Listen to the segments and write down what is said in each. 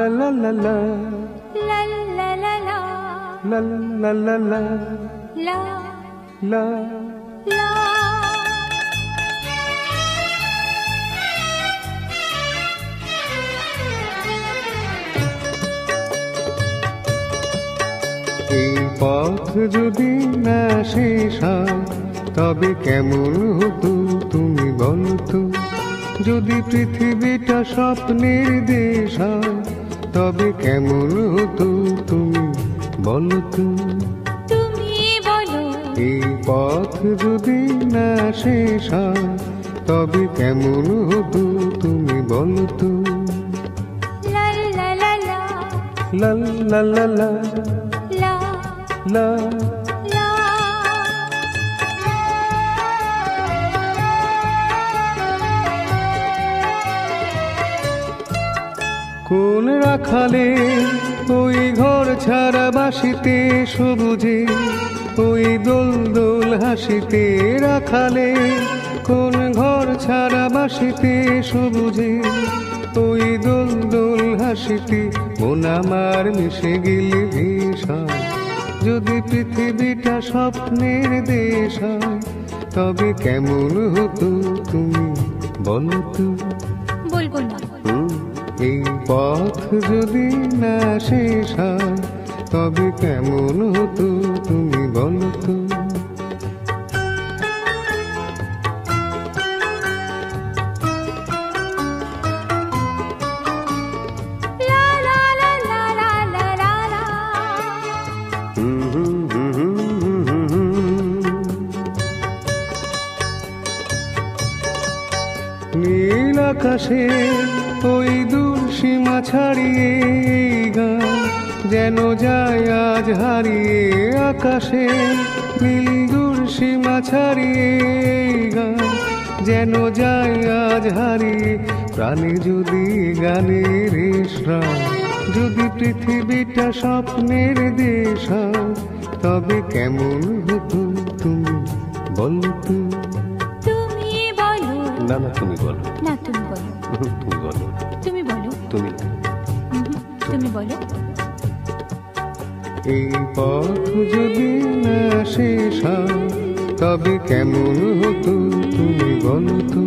la la la la la la la la la la la la la la la এই পথ যদি না শেষ হয় তবে কেমন হতো তুমি বলতো, যদি পৃথিবীটা স্বপ্নের দেশ হয় তবে কেমন হতো তুমি বলতো। তুমি বলো এই পথ যদি না শেষ হয় তবে কেমন হতো তুমি বলতো। লা লা লা লা লা লা লা লা লা লা লা কোন রাখালে ওই ঘর ছাড়া বাসিতে সবুজে ওই দোল দোল হাসিতে রাখালে, কোন ঘর ছাড়া বাসিতে সবুজে ওই দোল দোল হাসিতে মন আমার মিশে গেলে ভীষণ। যদি পৃথিবীটা স্বপ্নের দেশ হয় তবে কেমন হতো তুমি বলতো। বলবো না এই পথ যদি না শেষ হয় তবে কেমন হতো তুমি বলতো। লা লা লা লা লা লা লা লা নীল আকাশে ওই দূর সীমা ছাড়িয়ে গান যেন যায় আজ হারিয়ে। আকাশে নীল দূর সীমা ছাড়িয়ে গান যেন যায় আজ হারিয়ে। প্রাণে যদি গানের শ্রাম, যদি পৃথিবীটা স্বপ্নের দেশ হয় তবে কেমন হতো তুমি বলতো। তুমি বলো না না তুমি বলো। না তুমি বলো তুমি বলো। তুমি বলো তুমি তুমি বলো। এই পথ যদি না শেষ হয় তবে কেমন হতো তুমি বলতো।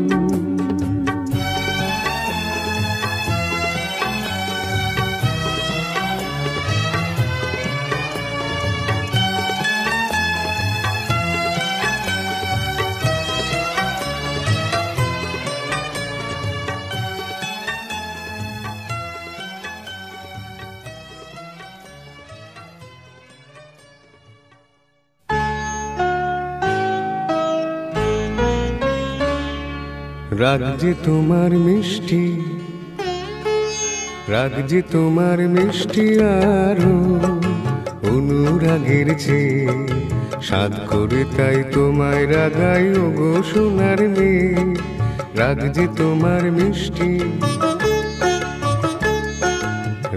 রাগ যে তোমার মিষ্টি, রাগ যে তোমার মিষ্টি আরো অনুরাগের চেয়ে সাধ করে তাই তোমায় রাগাই ওগো সোনার মেয়ে। রাগ যে তোমার মিষ্টি,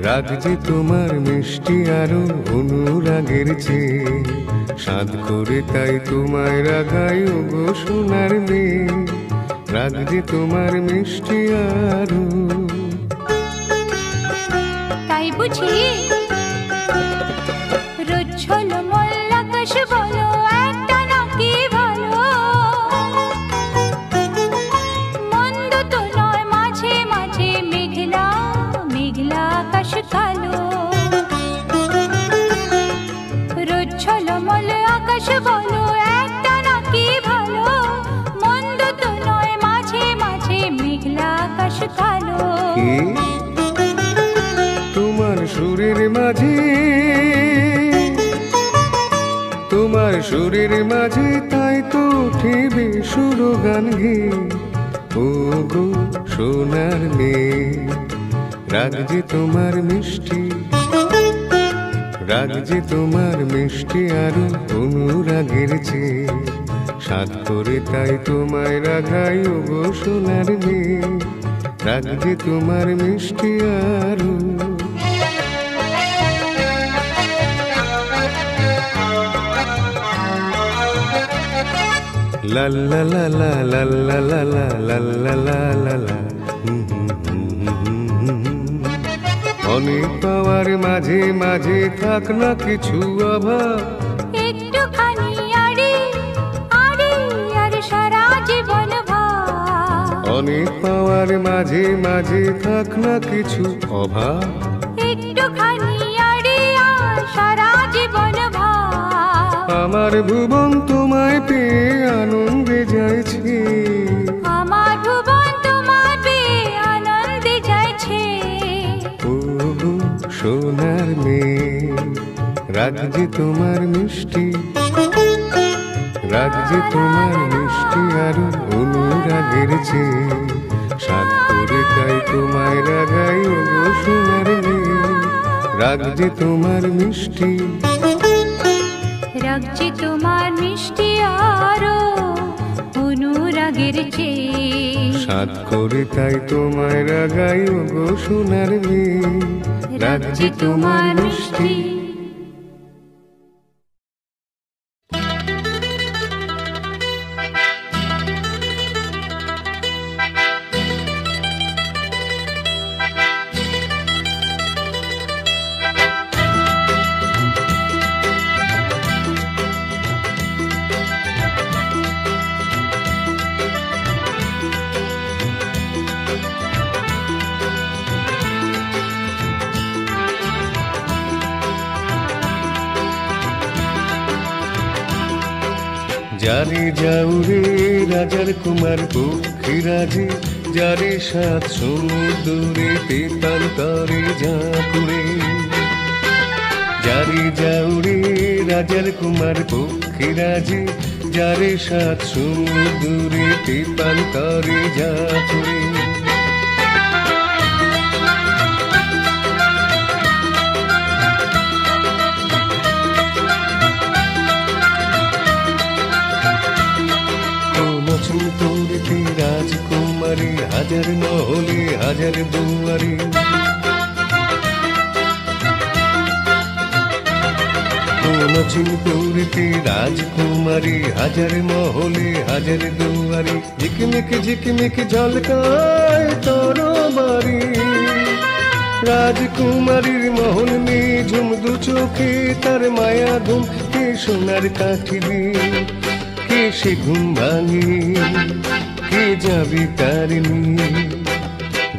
রাগ যে তোমার মিষ্টি আরো অনুরাগের চেয়ে সাধ করে তাই তোমায় রাগাই ওগো সোনার মেয়ে। রাগ যে তোমার মিষ্টি আরো। তাই বুঝি রোজ ছলো মল্লাকাশ বলো একটা নাকি ভালো, মন্দ তো নয় মাঝে মাঝে মেঘলা মেঘলা আকাশ কালো। রোজ ছলো মল আকাশ বলো একটা নাকি ভালো, মন্দ তো নয় মাঝে মাঝে মেঘলা আকাশ কালো। তোমার সুরের মাঝে, তোমার সুরের মাঝে তাই তো উঠিবে সুরগান গে ও গো সোনার মেয়ে। রাগ যে তোমার মিষ্টি, রাগ যে তোমার মিষ্টি আরো অনুরাগের চেয়ে সাধ করে তাই তোমায় রাগাই ওগো সোনার মেয়ে। রাগ যে তোমার মিষ্টি আরো। লা লা লা লা লা লা লা লা লা লা লা লা। অনেক পাওয়ার মাঝে মাঝে থাক না কিছু অভাব, একটুখানি আড়ি আড়ি আর সারা জীবন ভাব। অনেক পাওয়ার মাঝে মাঝে থাক না কিছু অভাব, একটুখানি আড়ি আর সারা জীবন ভাব। আমার ভুবন তোমায় পেয়ে আনন্দে যাইছে, আমার ভুবন তোমায় পেয়ে আনন্দে যাইছে। ও গো সোনার মেয়ে, রাগ যে তোমার মিষ্টি, রাগ যে তোমার মিষ্টি আরো অনুরাগের চেয়ে, সাধ করে তাই তোমায় রাগাই ও গো সোনার মেয়ে, রাগ যে তোমার মিষ্টি, রাগ যে তোমার মিষ্টি আরো অনুরাগের চেয়ে, সাধ করে তাই তোমায় রাগাই ও গো সোনার মেয়ে, রাগ যে তোমার মিষ্টি। যারে যাউরে রাজার কুমার পক্ষীরাজে, যারে সাত সমুদ্রে তেতান্তরে ঝাঁকুড়ে, যারে যাউরে রাজার কুমার পক্ষীরাজে, যারে সাত সমুদ্রে তেতান্তরে ঝাঁকুড়ে। তোরতে রাজকুমারী হাজার মহলে হাজার দুয়ারে, তোরতে রাজকুমারী হাজার মহলে হাজার দুয়ারে, ঝিকমিক ঝিকমিক ঝলকায় তোর বাড়ি, রাজকুমারীর মহল নিঝুম দু চোখে তার মায়া ঘুম, কে সোনার কাঠি দিয়ে কে সে ঘুম ভাঙে, কে যাবে তার নিয়ে,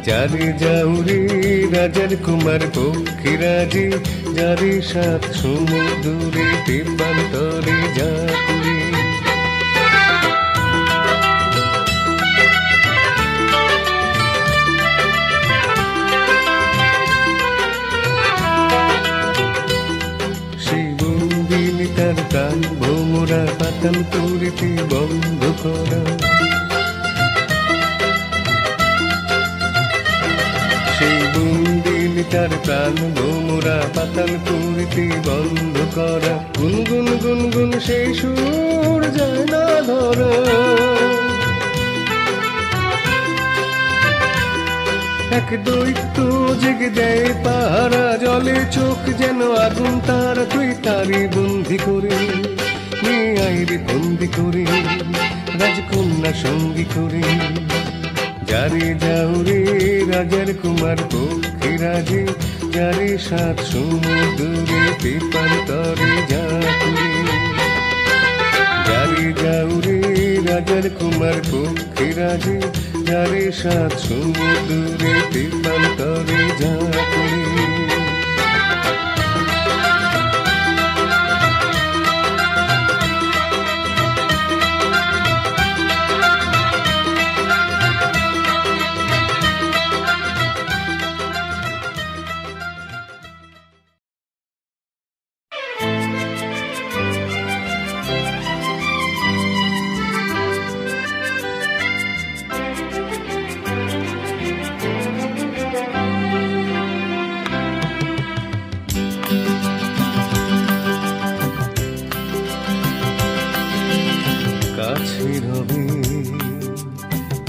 যারে যাউরে রাজার কুমার পক্ষীরাজে, যারে সাত সমুদ্রে তেপান্তরে ঝাঁকুড়ে। তার কান ভোমরা পাতাল করিতে বন্ধ করা, সেই বন্দিন তার প্রাণ ভোমরা পাতাল করিতে বন্ধ করা, গুনগুন গুনগুন সেই সুর যায় না ধরা, এক দৈত্য জেগে দেয় পাহারা, জলে চোখ যেন আগুন তারা, তুই তারি বন্দি করে নিয়ে আইরে বন্দি করে, রাজকন্যা সঙ্গী করে, যারে যাউরে রাজার কুমার পক্ষীরাজে, যারে সাত সমুদ্রে তেপান্তরে ঝাঁকুড়ে, যারে যাউরে রাজার কুমার পক্ষীরাজে, যারে সাত সমুদ্রে তেপান্তরে ঝাঁকুড়ে।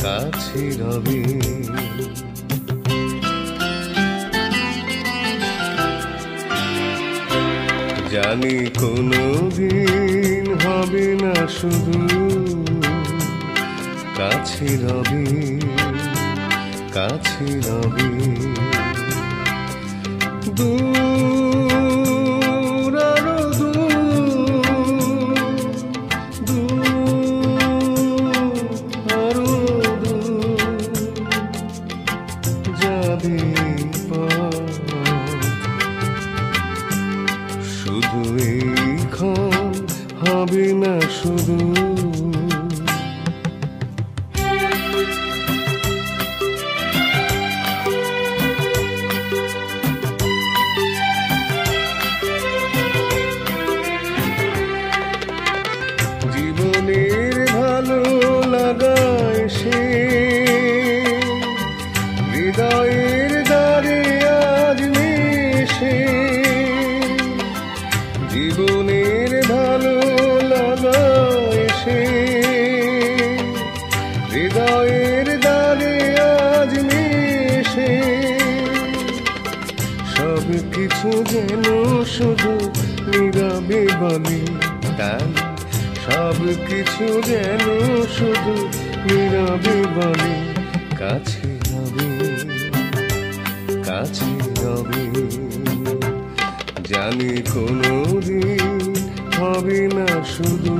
কাছে রবে জানি কোনো দিন হবে না শুধু কাছে রবে দূর আরো দূর, দূর আরো দূর যাবে পথ। শুধু এইক্ষণ হবে না শুধু, জীবনের ভালো লাগায় সে হৃদয়ের দ্বারে আজ মিশে। জীবনের ভালো লাগায় সে হৃদয়ের দ্বারে আজ মিশে। সব কিছু যেন শুধু নীরবে বলে তাই, সব কিছু যেন শুধু নীরবে বলে কাছে হবে, কাছে হবে। জানি কোনোদিন হবে না শুধু,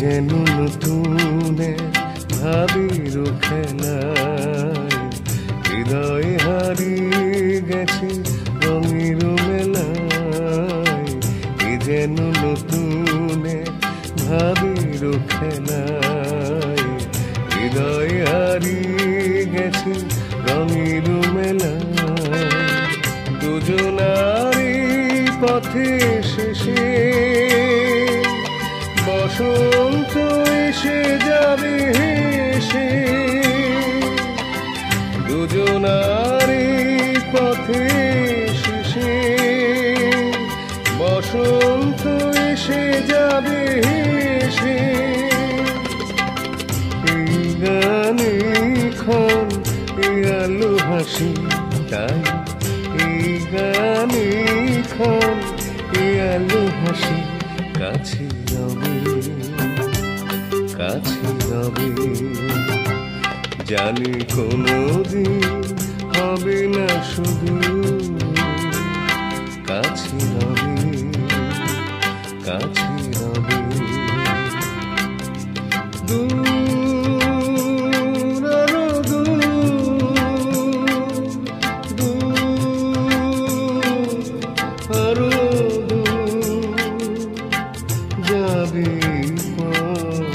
যেন নতুন ভাবির খেলায় হৃদয় হারিয়ে গেছে রঙের মেলায়। যেন নতুন ভাবির খেলায় হৃদয় হারিয়ে গেছে রঙের মেলায়। দুজনারই পথে শেষে বসন্ত এসে যাবে হেসে। দুজনারই পথে শেষে বসন্ত এসে যাবে হেসে। এই গানে ক্ষণ এই আলো হাসি তাই, এই গানে ক্ষণ এই আলো হাসি কাছে হবে, কাছে হবে। জানি কোনোদিন হবে না শুধু, কাছে হবে, কাছে হবে। দূর আরো দূর, দূর আরো দূর যাবে পথ।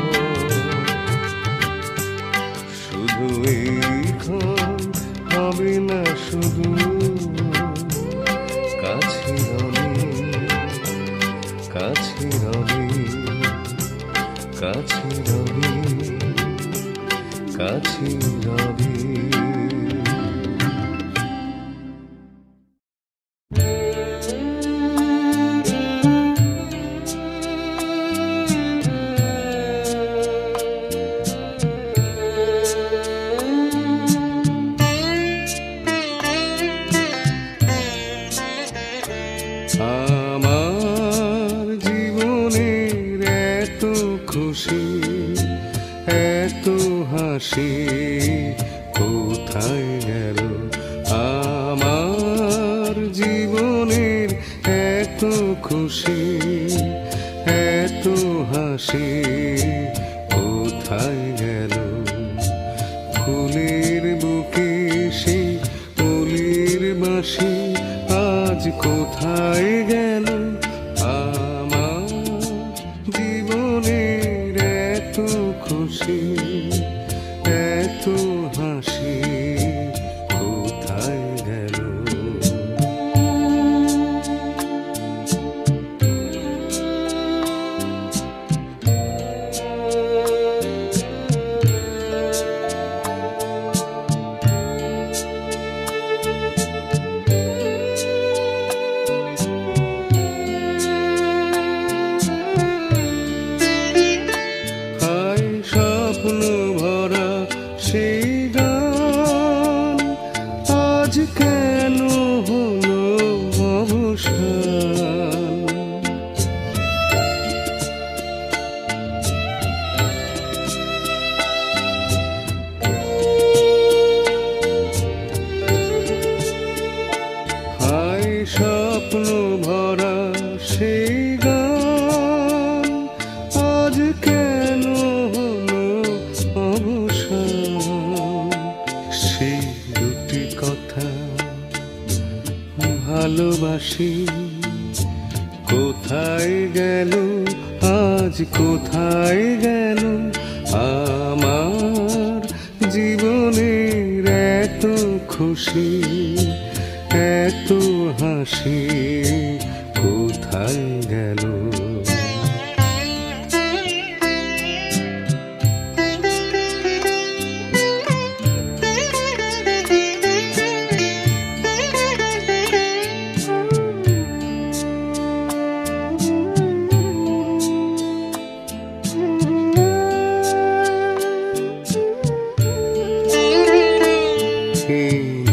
শুধু এইক্ষণ হবে না শুধু, কাছে হবে, কাছে হবে, কাছে হবে, কাছে হবে। আমার জীবনের এত খুশি এত হাসি কোথায় গেল? আমার জীবনের এত খুশি এত হাসি কোথায় গেল? ফুলের বুকে সেই ফুলের বাঁশি আজ কোথায় গেল? আমার জীবনের এত খুশি এত হাসি কোথায় গেল? ভালোবাসি। কোথায় গেল আজ, কোথায় গেল আমার জীবনের এত খুশি, এত হাসি, কোথায় গেল?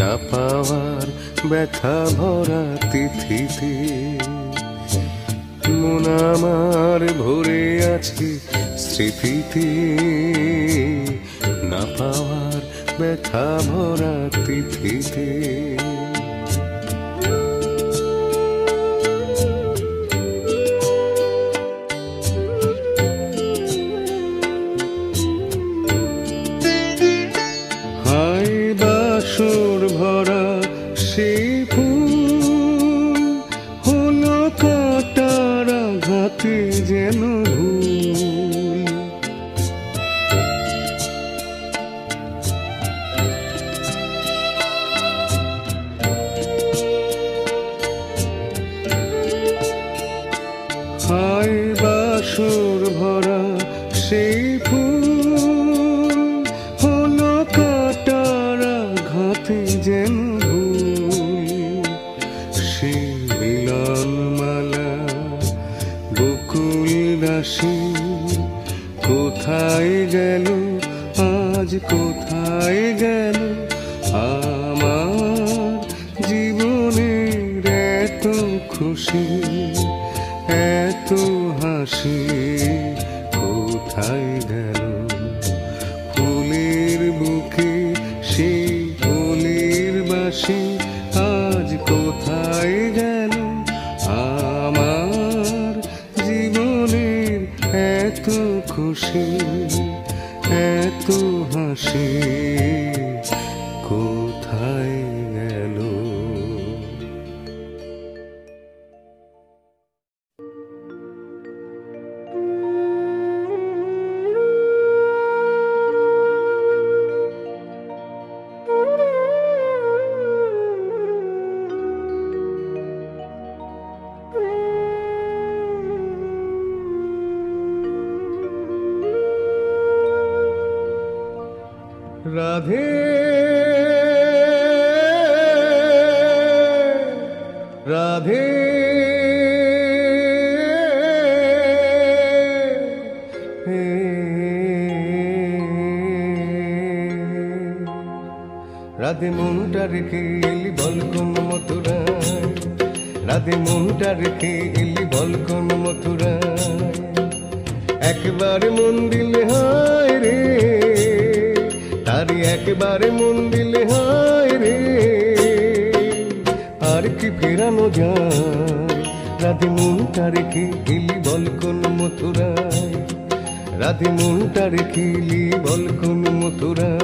না পাওয়ার ব্যথা ভরা তিথিতে মন আমার ভরে আছে স্মৃতিতে। না পাওয়ার ব্যথা ভরা তিথিতে হায় বাসর ভরা সেই ফুল হলো কাটার আঘাতে যেন ভুল। হায় বাসর ভরা সেই ফুল হলো কাটার আঘাতে যেন ভুল। সে মিলন মালা বকুল রাশি কোথায় গেল আজ, কোথায় গেল আমার জীবনের এত খুশি, এত হাসি, কোথায় গেল? ফুলের বুকে সেই ফুলের বাসি আজ কোথায় গেল আমার জীবনের এত খুশি, এত হাসি, কোথায় গেল? রাধে রাধে রাধে মনটা রেখে এলি বল কোন মথুরায়, রাধে মনটা রেখে এলি বল কোন মথুরায়। একবারে মন দিলে হায় রে, তারি একবারে মন দিলে হায় রে, আর কি ফেরানো যায়? রাধে মনটা রেখে এলি বল কোন মথুরায়, রাধে মনটা রেখে এলি বল কোন মথুরায়।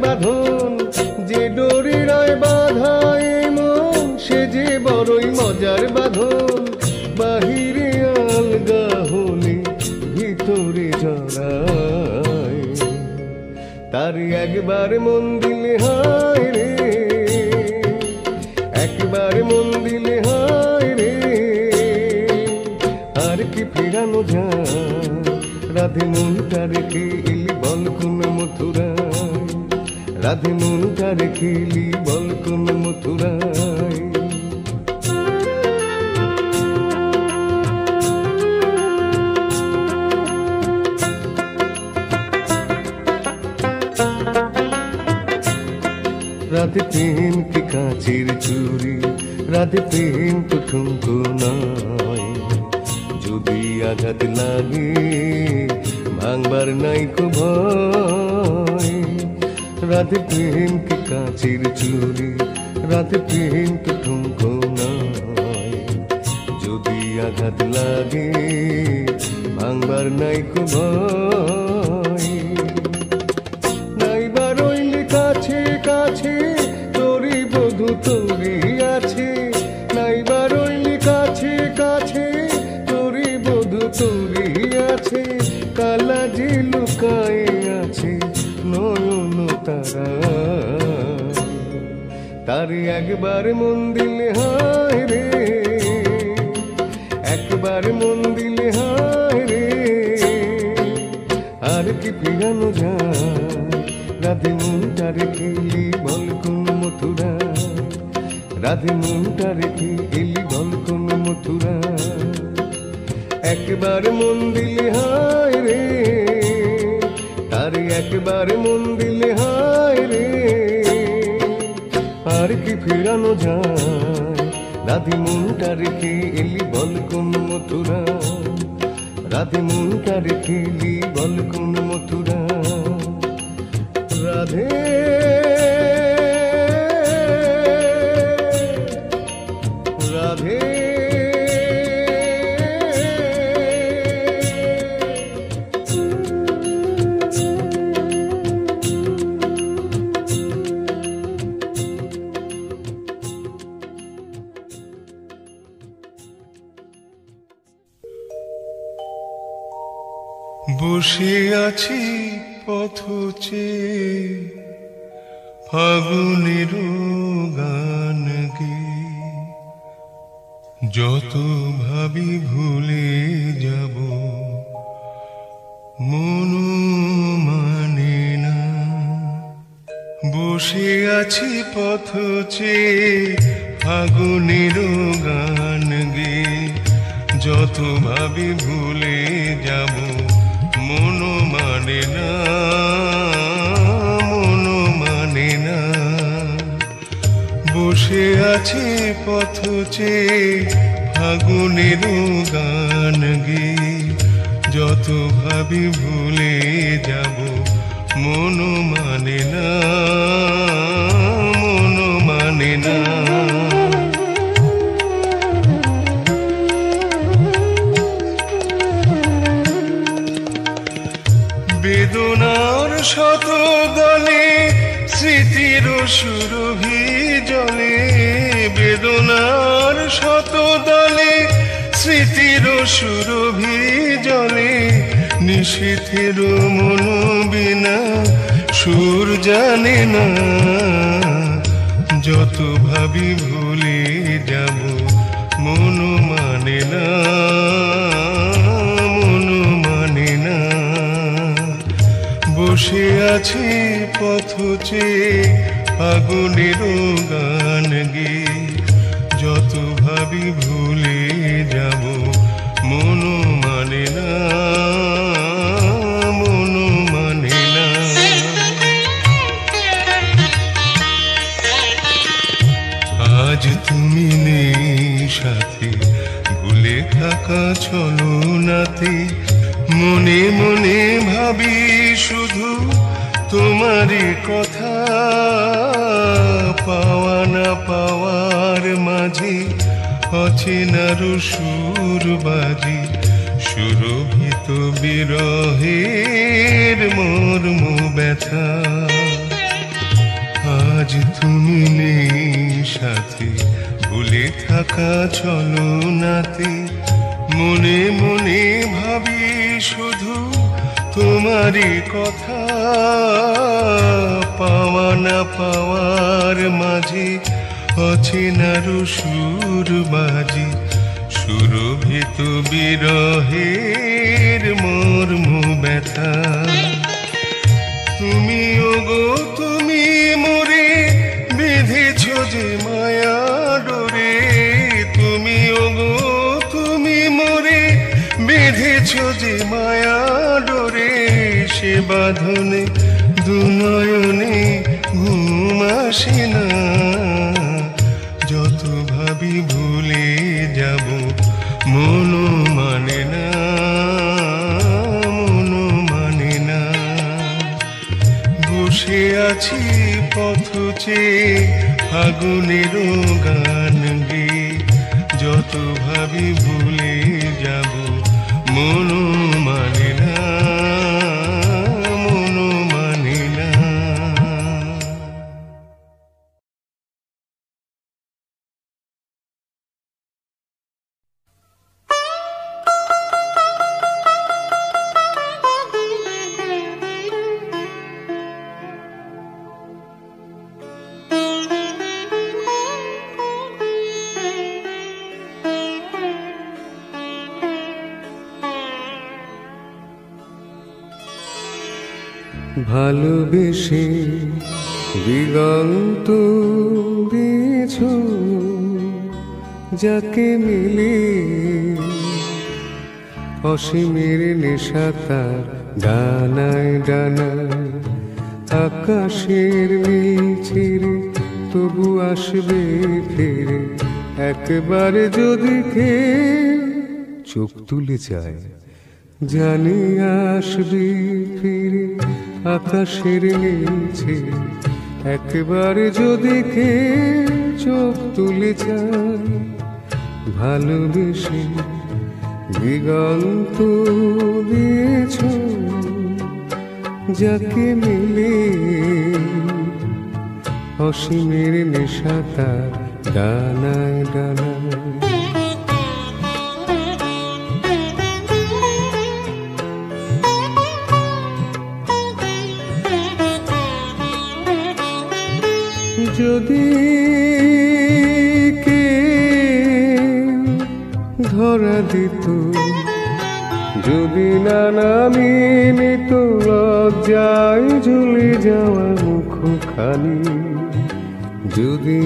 বাঁধন যে ডোরিরায় বাঁধায় মন, সে যে বড়ই মজার বাঁধন। বাহিরে আলগা হলে ভিতরে জড়ায়, তার একবার মন দিলে হায় রে, একবার মন দিলে হায় রে, আর কি ফেরানো যায়? রাধে মনটা রেখে এলি বল কোন মথুরায়, রাধে মনটা রেখে এলি বল কোন মথুরায়। রাধে প্রেম কি কাঁচের চুরি, রাধে প্রেম তো ঠুমকো নয়। যদি আঘাত লাগে ভাঙবার নাইকো ভয়। রাধে প্রেম কি কাঁচের চুরি, রাধে প্রেম তো ঠুমকো নয়। যদি আঘাত লাগে ভাঙবার নাইকো ভয়। নাইবা রইলে কাছে কাছে তোরি বধু তোরি আছে, নাইবা রইলে কাছে কাছে তোরি বধু তোরি আছে। কালা যে লুকায়ে আছে নয়ন তারা, তারে একবার মন দিলে হায় রে, একবার মন দিলে হায় রে। আর কি ফিরানো যায় রাধে মনটা রেখে এলি বল কোন মথুরা, রাধে মনটা রেখে এলি বল কোন মথুরা। একবার মন দিলে হায় রে, তারে একবার মন দিলে হায় রে। আর কি ফিরানো যায় রাধে মনটা রেখে এলি বল কোন মথুরা, রাধে মনটা রেখে এলি বল কোন মথুরা। রাধে রাধে বসে আছি পথ চেয়ে ফাগুনের গান গেয়ে, যত ভাবি ভুলে যাব মন মানে না। বসে আছি পথ চেয়ে ফাগুনের গান গেয়ে, যত ভাবি ভুলে যাব মন মানে না, মন মানে না। বসে আছে পথ চেয়ে ফাগুনের গান গেয়ে, যত ভাবি ভুলে যাব মন মানে না, মন মানে না। বেদনার শত দলে স্মৃতির সুরভি জলে, বেদনার শত দলে স্মৃতির সুরভি জলে। নিশীথের মন বিনা সুর জানে না, যত ভাবি ভুলে যাব মন মানে না, মন মানে না। বসে আছি পথ চেয়ে ফাগুনের গান গেয়ে, যত ভাবি ভুলে যাব মন মানে না, মন মানে না। আজ তুমি নেই সাথে, ভুলে থাকা চলো নাতে। মনে মনে ভাবি শুধু তোমারই কথা, পাওয়া না পাওয়ার মাঝে অচেনার সুর বাজি। সুরভিত বিরহের মর্ম ব্যথা, আজ তুমি নেই সাথে, ভুলে থাকা চলো নাতে। মনে মনে ভাবি শুধু তোমারই কথা, পাওয়া না পাওয়ার মাঝে অচেনার সুর বাজি। সুরভিত বিরহের মর্ম ব্যথা। তুমি ওগো তুমি মোরে বেঁধেছ যে মায়া ডোরে, তুমি ওগো তুমি মোরে বেঁধেছ যে মায়া ডোরে। সে বাঁধনে দুনয়নে ঘুম আসে না, যত ভাবি ভুলে যাব মন মানে না, মন মানে আছি পথ চেয়ে ফাগুনের গান গে, যত ভাবি ভুলে যাব মন মানে না, মন মানে না। ভালোবেসে দিগন্ত দিয়েছ যাকে মিলে, অসীমের নেশা তার ডানায় ডানায়, আকাশের নীল ছিঁড়ে তবু আসবে ফিরে, একবার যদি খেয়ে চোখ তুলে যায় জানি আসবে ফিরে, আকাশের নিচে একবার যদি খেয়ে চোখ তুলে যায়, ভালোবেসে দিগন্ত দিয়েছ যাকে মিলে, অসীমের নেশা তার ডানায় ডানায়। যদি কে ধরা দিত, যদি না নামি নিত লজ্জায় ঝুলে যাওয়া মুখখানি, যদি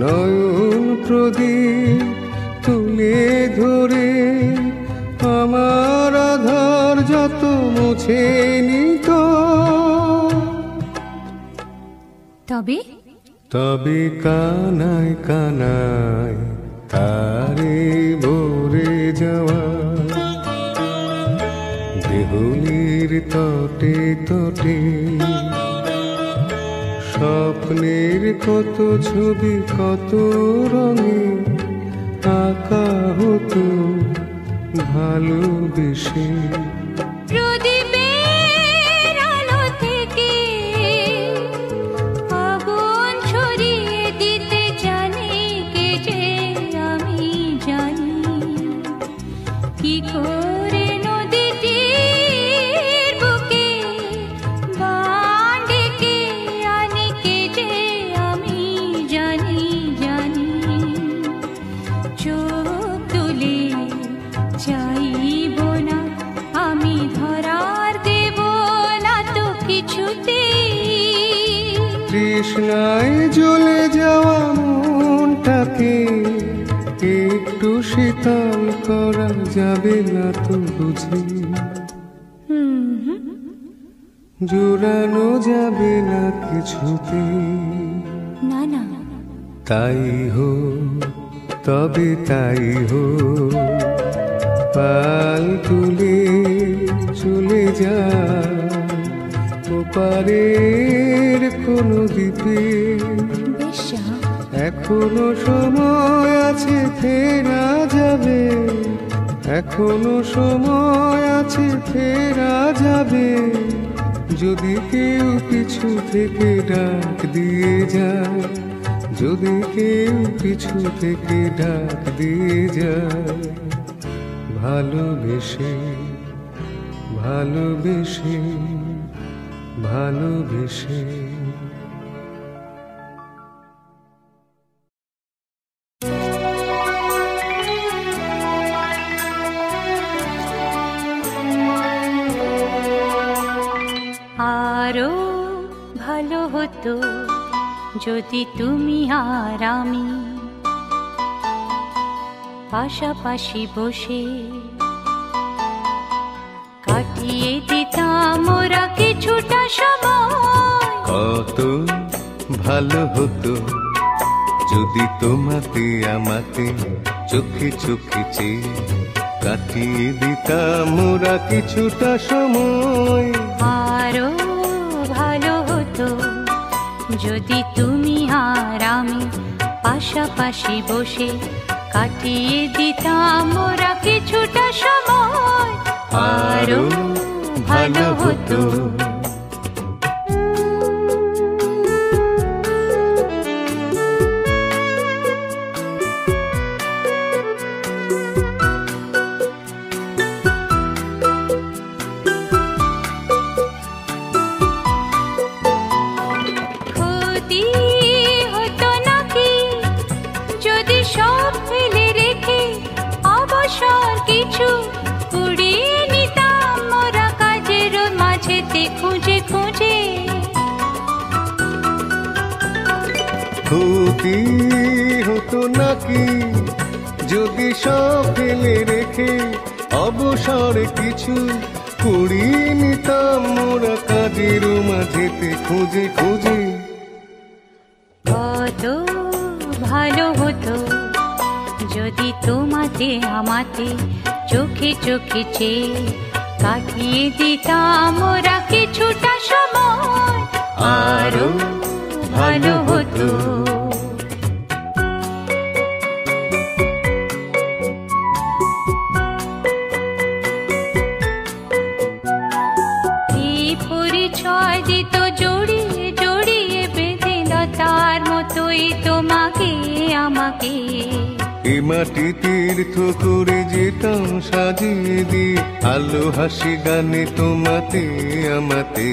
নয়ন প্রদীপ তুলে ধরে আমার আধার যত মুছে নিত, তবে তবে কানায় কানায় তারে ভরে যাওয়া, দেহুলির তটে তটে স্বপ্নের কত ছবি কত রঙে আঁকা হতো ভালোবেসে। প্রদীপের আলো থেকে আগুন ছড়িয়ে দিতে জানি কে যে আমি জানি, কি করে নদীটির বুকে বান ডেকে আনি কে যে আমি জানি জানি, চোখ তুলে চাইব না আমি ধরার দেব না তো কিছুতেই, তৃষ্ণায় জ্বলে যাওয়া মনটাকে একটু শীতল করা যাবে না তো বুঝি, জোড়ানো যাবে না কিছুতে। না না তাই হো তবে তাই হো, পাল তুলে চলে যা ওপারের কোনো দ্বীপে, বেশ্যা এখনো সময় আছে ফেরা যাবে, এখনো সময় আছে ফেরা যাবে, যদি কেউ পিছু থেকে ডাক দিয়ে যায়, যদি কেউ পিছু থেকে ডাক দিয়ে যায়, ভালোবেসে ভালোবেসে ভালোবেসে। আরো ভালো হতো যদি তুমি আর আমি পাশাপাশি বসে কাটিয়ে দিতাম ওরা কিছুটা সময়। কত ভালো হতো যদি তোমাতে আমাতে চোখে চোখে চেয়ে কাটিয়ে দিতাম ওরা কিছুটা সময়। আরো ভালো হতো যদি তুমি আর আমি পাশাপাশি বসে কাটিয়ে দিতাম মোরা কিছুটা সময়, আরো ভালো হতো। ক্ষতি হতো নাকি যদি সব ফেলে রেখে অবসর কিছু কুড়িয়ে নিতাম মোরা কাজের মাঝেতে খুঁজে খুঁজে। কত ভালো হতো যদি তোমাতে আমাতে চোখে চোখে চেয়ে কাটিয়ে দিতাম মোরা কিছুটা সময়, আরো ভালো হতো। এই পরিচয় দিত জড়িয়ে জড়িয়ে বেঁধে লতার মতোই তোমাকে আমাকে। এ মাটি তীর্থ করে যেতাম সাজিয়ে দিয়ে আলো হাসি গানে তোমাতে আমাতে।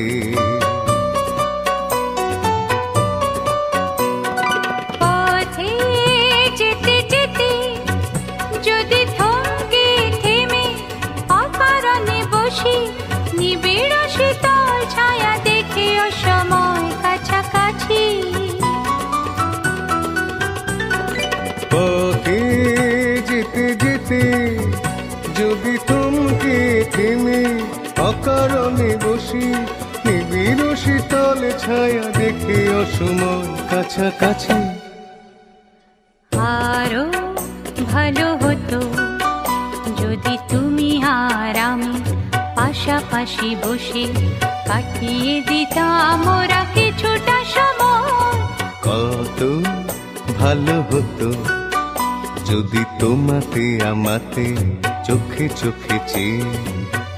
পথে যেতে যেতে যদি থমকে থেমে অকারণে বসি নিবিড় শীতল ছায়া দেখে অসময় কাছাকাছি, আরো ভালো হতো যদি তুমি আর আমি পাশাপাশি বসে কাটিয়ে দিতাম মোরা কিছুটা সময়। কত ভালো হতো যদি তোমাতে আমাতে চোখে চোখে চেয়ে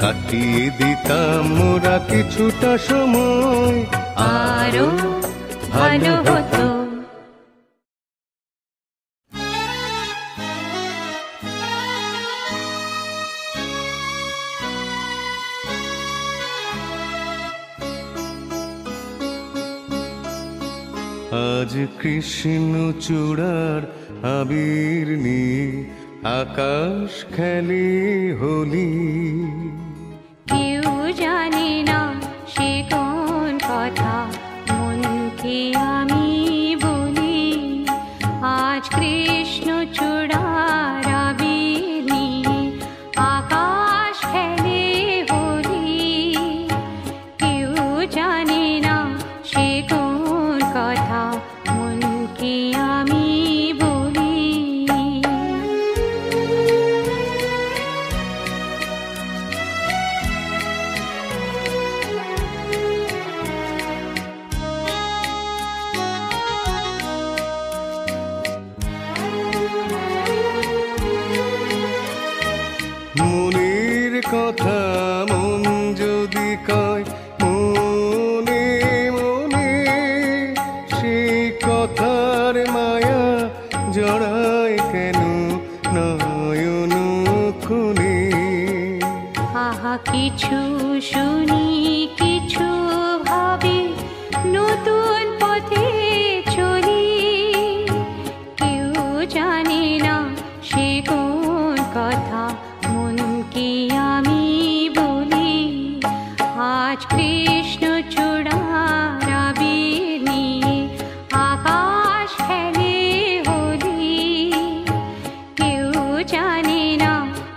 কাটিয়ে দিতাম মোরা কিছুটা সময়, আরো ভালো হতো। আজ কৃষ্ণ চূড়ার আবির নিয়ে আকাশ খেলে হোলি, কেউ জানে না সে কোন কথা মনকে আমি বলি। আজ কৃষ্ণ চূড়ার আবির নিয়ে আকাশ খেলে হোলি, কেউ জানে না সে কোন কথা মনকে আমি বলি। মনের কথা মন যদি কয় মনে মনে সেই কথার মায়া জড়ায় কেন নয়ন খুনে। আহা কিছু শুনি কিছু ভাবি নতুন পথে চলি, কেউ জানে না সে কোন কথা মনকে আমি বলি। আজ কৃষ্ণ চূড়ার আবির নিয়ে আকাশ খেলে হোলি, কেউ জানে না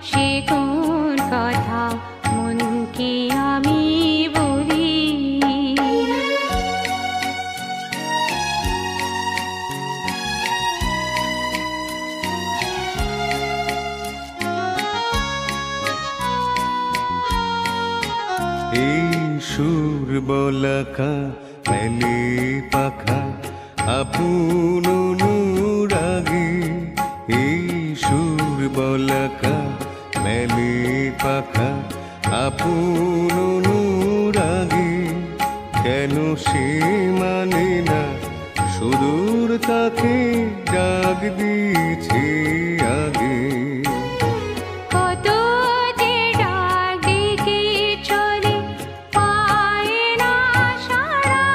সে কোন কথা মনকে আমি বলি। এই সুর বলাকা মেলে পাখা আপন অনুরাগে, এই সুর বলাকা মেলে পাখা আপন অনুরাগে, কেন সে মানে না সুদূর তাকে ডাক দিয়েছে আগে। কত যে ডাক ডেকে চলে পায় না সাড়া,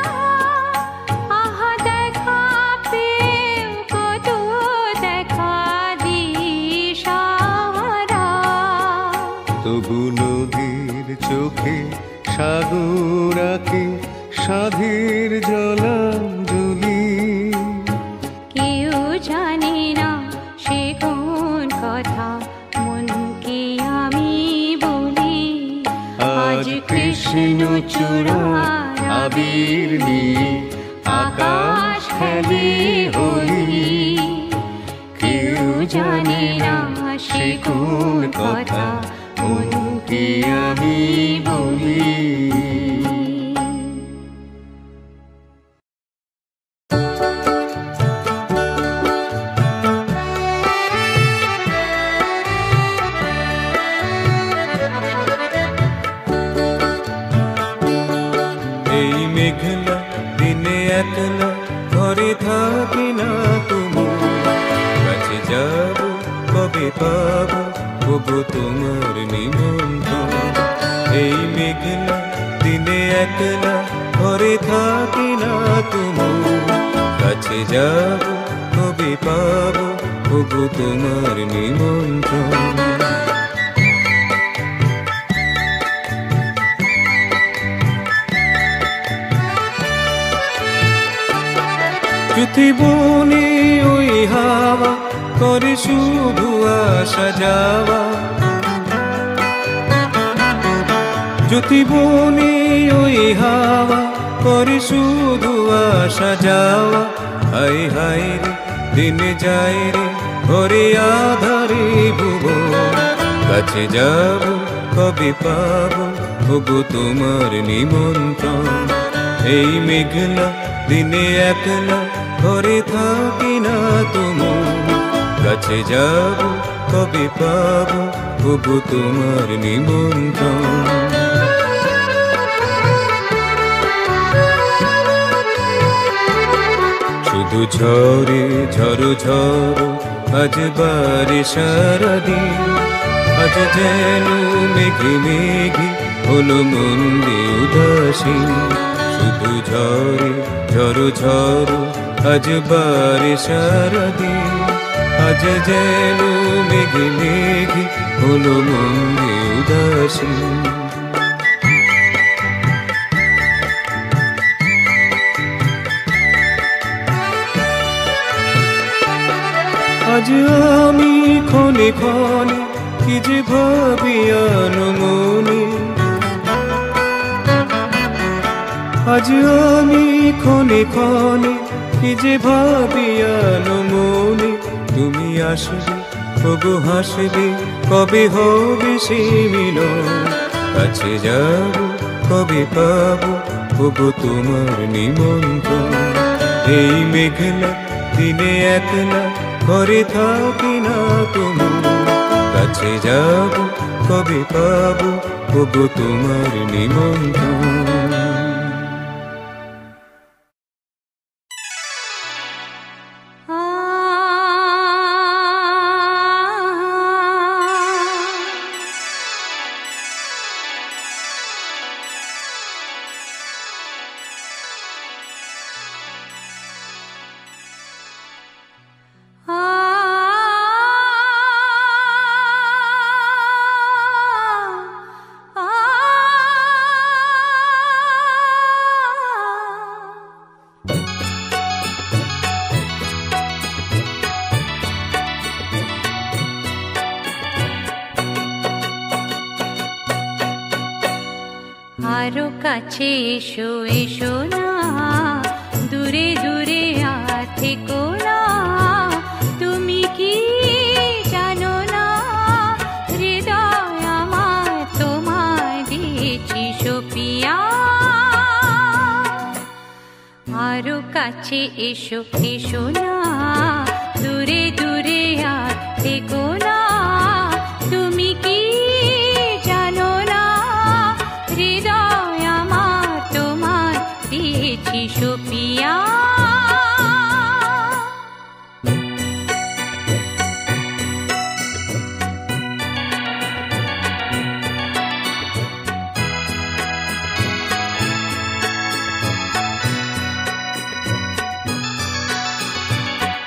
আহা দেখা পেয়েও কত দেখা দিশাহারা। তবু নদীর চোখে সাগর আঁকে সাধের জলাঞ্জলি, কেউ জানে না সে কোন কথা মনকে আমি বলি। আজ কৃষ্ণ চূড়ার আবির নিয়ে আকাশ খেলে হোলি, কেউ জানে না সে কোন কথা মনকে আমি বলি। এই মেঘলা দিনে একলা ঘরে থাকি না তুমি, কাছে যাব কবে পাবো ওগো তোমার নিমন্ত্রণ। এই মেঘলা দিনে একলা ঘরে থাকি না তুমি, কাছে যাব কবে পাবো ওগো তোমার নিমন্ত্রণ। পৃথিবী ওই হাওয়া করে শুধু আসা যাওয়া, জ্যোতিবনে ওই হাওয়া করে শুধু আসা যাওয়া। হাই হাই রে দিনে যায় রে ঘরে আধারে ভুবন, কাছে যাব কবে পাবো ওগো তোমার নিমন্ত্রণ। এই মেঘলা দিনে একলা ঘরে থাকি না তুমি, কাছে যাব কবে পাবো ওগো তোমার নিমন্ত্রণ। শুধু ঝরে ঝরো ঝরো আজ বারে সারাদিন, আজ যেন মেঘে মেঘে হলো মন্দি উদাসীন। শুধু ঝরে ঝরো ঝরো আজ বারে সারাদিন, আজ যেন মেঘে মেঘে হলো মন্দি উদাসীন। আজ আমি ক্ষণে ক্ষণে কি যে ভাবি আনমনে, আজ আমি ক্ষণে ক্ষণে কি যে ভাবি আনমনে। তুমি আসবে ওগো হাসবে কবে হবে সে মিলন, কাছে যাব কবে পাবো ওগো তোমার নিমন্ত্রণ। এই মেঘলা দিনে একলা ঘরে থাকি না তুমি, কাছে যাব কবে পাবো ওগো তোমার নিমন্ত্রণ। আরো কাছে এসো এসো না, দূরে দূরে আর থেকো না। তুমি কি জানো না হৃদয় আমার তোমায় দিয়েছি সপিয়া। কাছে এসো এসো না, দূরে দূরে আর থেকো না। তুমি কি জানো না, হৃদয় আমার তোমার দিয়েছি সপিয়া।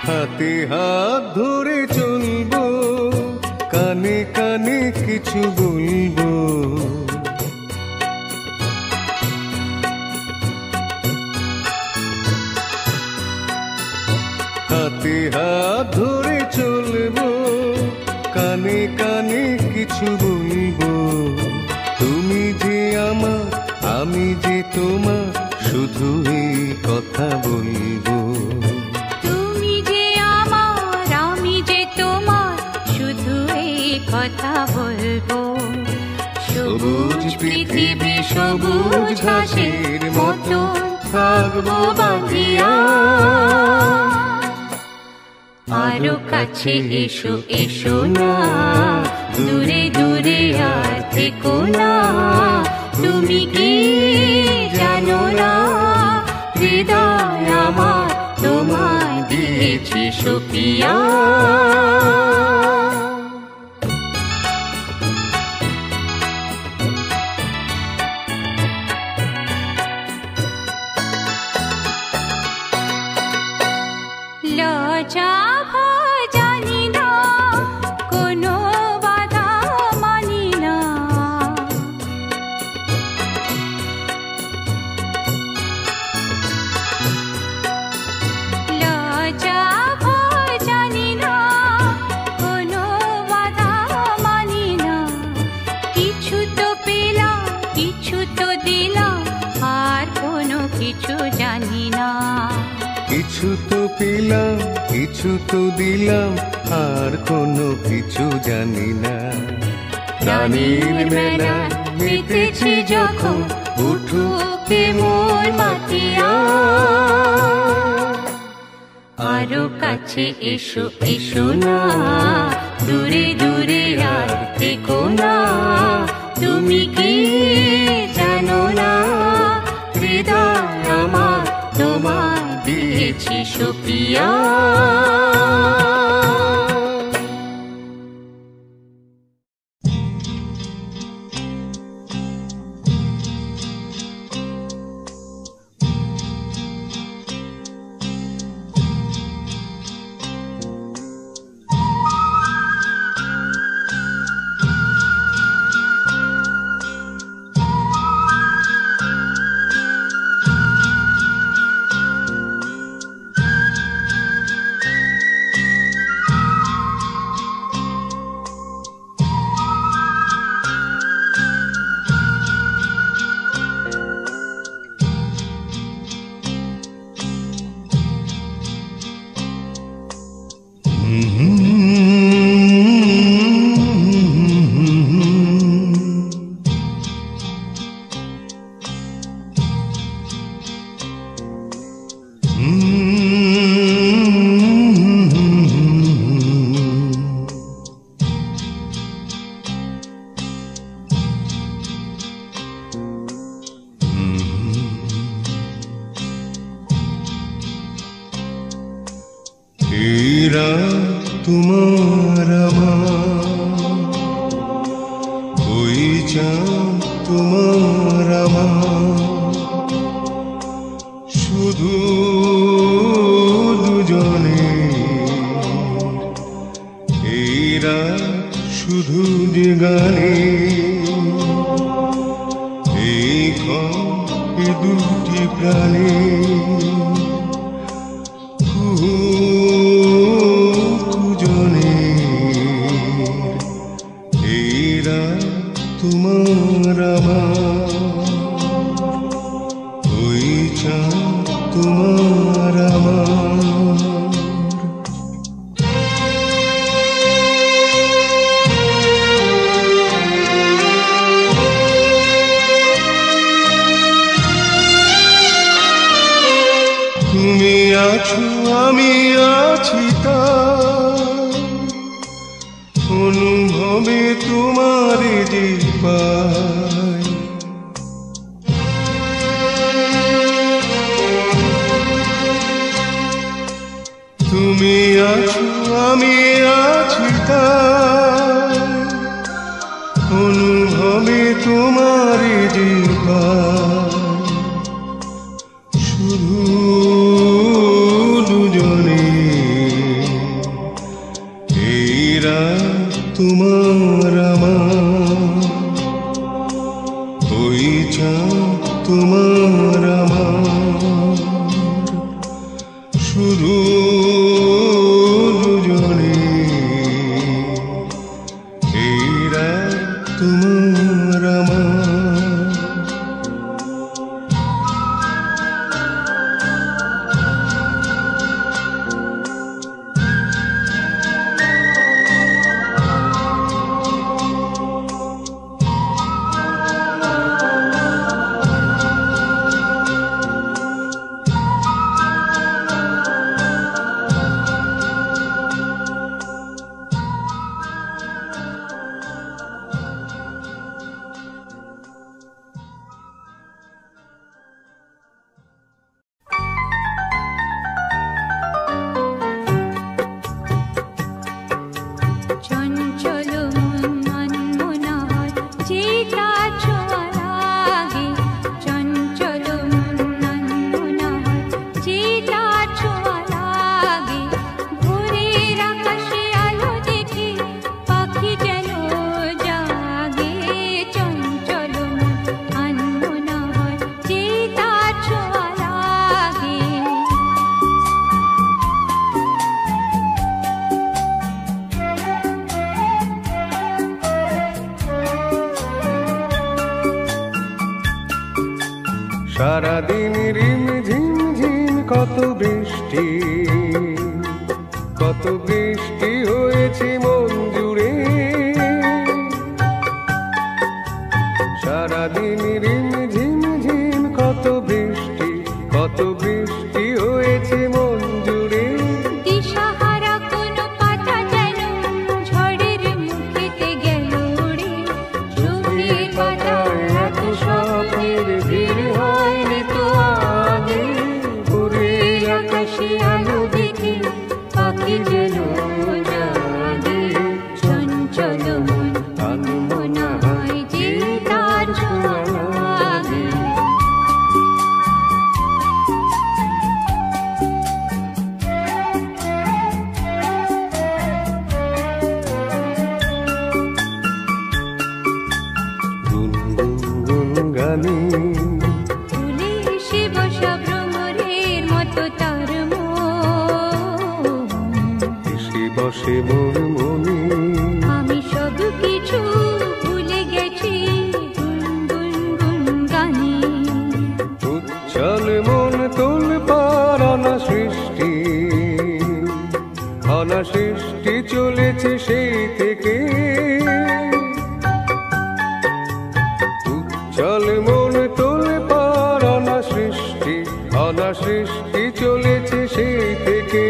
হাতে হাত ধরে চলবো, কানে কানে কিছু বলবো। হাতে হাত ধরে চলবো, কানে কানে কিছু বলবো। তুমি যে আমার, আমি যে তোমার, শুধু এই কথা বলবো। কথা বলবো, সবুজ পৃথিবী সবুজ ঘাসের মতো থাকবো বাঁধিয়া। আরো কাছে এসো এসো না, দূরে দূরে আর থেকো না। তুমি কি জানো না, হৃদয় আমার তোমায় দিয়েছি সপিয়া। লজ্জা ভয় জানি না, কোনো বাধা মানি না। লজ্জা ভয় জানি না, কোনো বাধা মানি না। কিছু তো পেলাম, কিছু তো দিলাম, আর কোনো কিছু জানি না। কিছু তো পেলাম, কিছু তো দিলাম, আর কোনো কিছু জানি না। প্রাণীর মেলা মেতেছে যখন, উঠুকে মোর মাতিয়া। আরো কাছে এসো এসো না, দূরে দূরে আর থেকো না। তুমি কি জানো না, হৃদয় আমার তোমার দিয়েছি সপিয়া। এরা তোমার আমার, ওই চাঁদ তোমার আমার, শুধু দুজনে। এরা শুধু যে গানে, এই দুটি প্রাণে খুজনে। এরা তোমার আমার, ওই চাঁদ তোমার আমার। তুমি যে পাই। তুমি আছো আমি আছি তাই, অনুভবে তোমারই যে পাই। শুধু দুজনে এই রাত তোমার আমার, ওই চাঁদ তোমার আমার, শুধু দুজনে এই রাত তোমার আমার। সারাদিন রিম ঝিম ঝিম কত বৃষ্টি, কত বৃষ্টি হয়েছে মন জুড়ে। সারাদিন রিম ঝিম ঝিম কত বৃষ্টি, কত বৃষ্টি হয়েছে মন জুড়ে। দিশাহারা কোনো পাতা যেন ঝড়ের মুখেতে গেল উড়ে। চোখের পাতায় এত স্বপ্নের ভিড় হয়নি তো আগে। ভোরের আকাশে আলো দেখে পাখি যেন জাগে। চঞ্চল মন আনমনা হয় যে তার ছোঁয়া লাগে। গুনগুন গানে ফুলে এসে বসা ভ্রমরের মতো তার মন। এসে বসে মোর মনে। আমি সব কিছু ভুলে গেছি গুনগুন গুন গানে। উচ্ছল মন তোল পার অনাসৃষ্টি, অনাসৃষ্টি চলেছে সেই থেকে। উচ্ছল মন তোল পার অনাসৃষ্টি, অনাসৃষ্টি চলেছে সেই থেকে।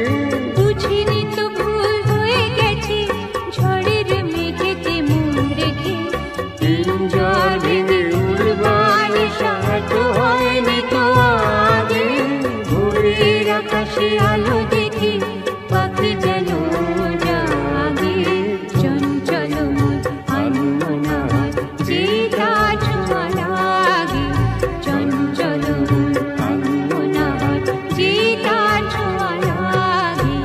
বুঝিনি তো ভুল হয়ে গেছে ঝড়ের মেঘেতে মন রেখে। দিন জল ভেঙে উড়বার সাহায্য হয়নি তো আগে। ভোরের আকাশে আলো দেখে পাখি যেন জাগে। চঞ্চল মন আনমনা হয় যে তার ছোঁয়া লাগে। চঞ্চল মন আনমনা হয় যে তার ছোঁয়া লাগে।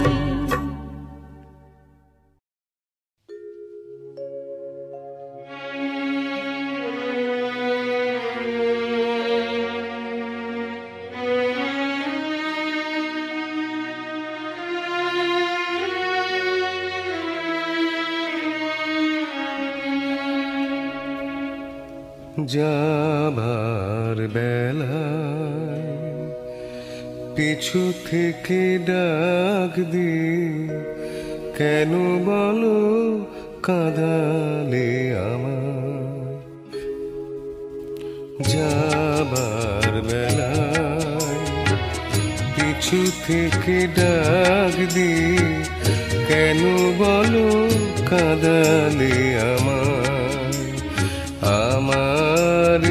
যাবার বেলায় পিছু থেকে ডাক দি, কেন বলো কাঁদালে আমার। যাবার বেলায় পিছু থেকে ডাক দি, কেন বলো কাঁদালে আমার। আমার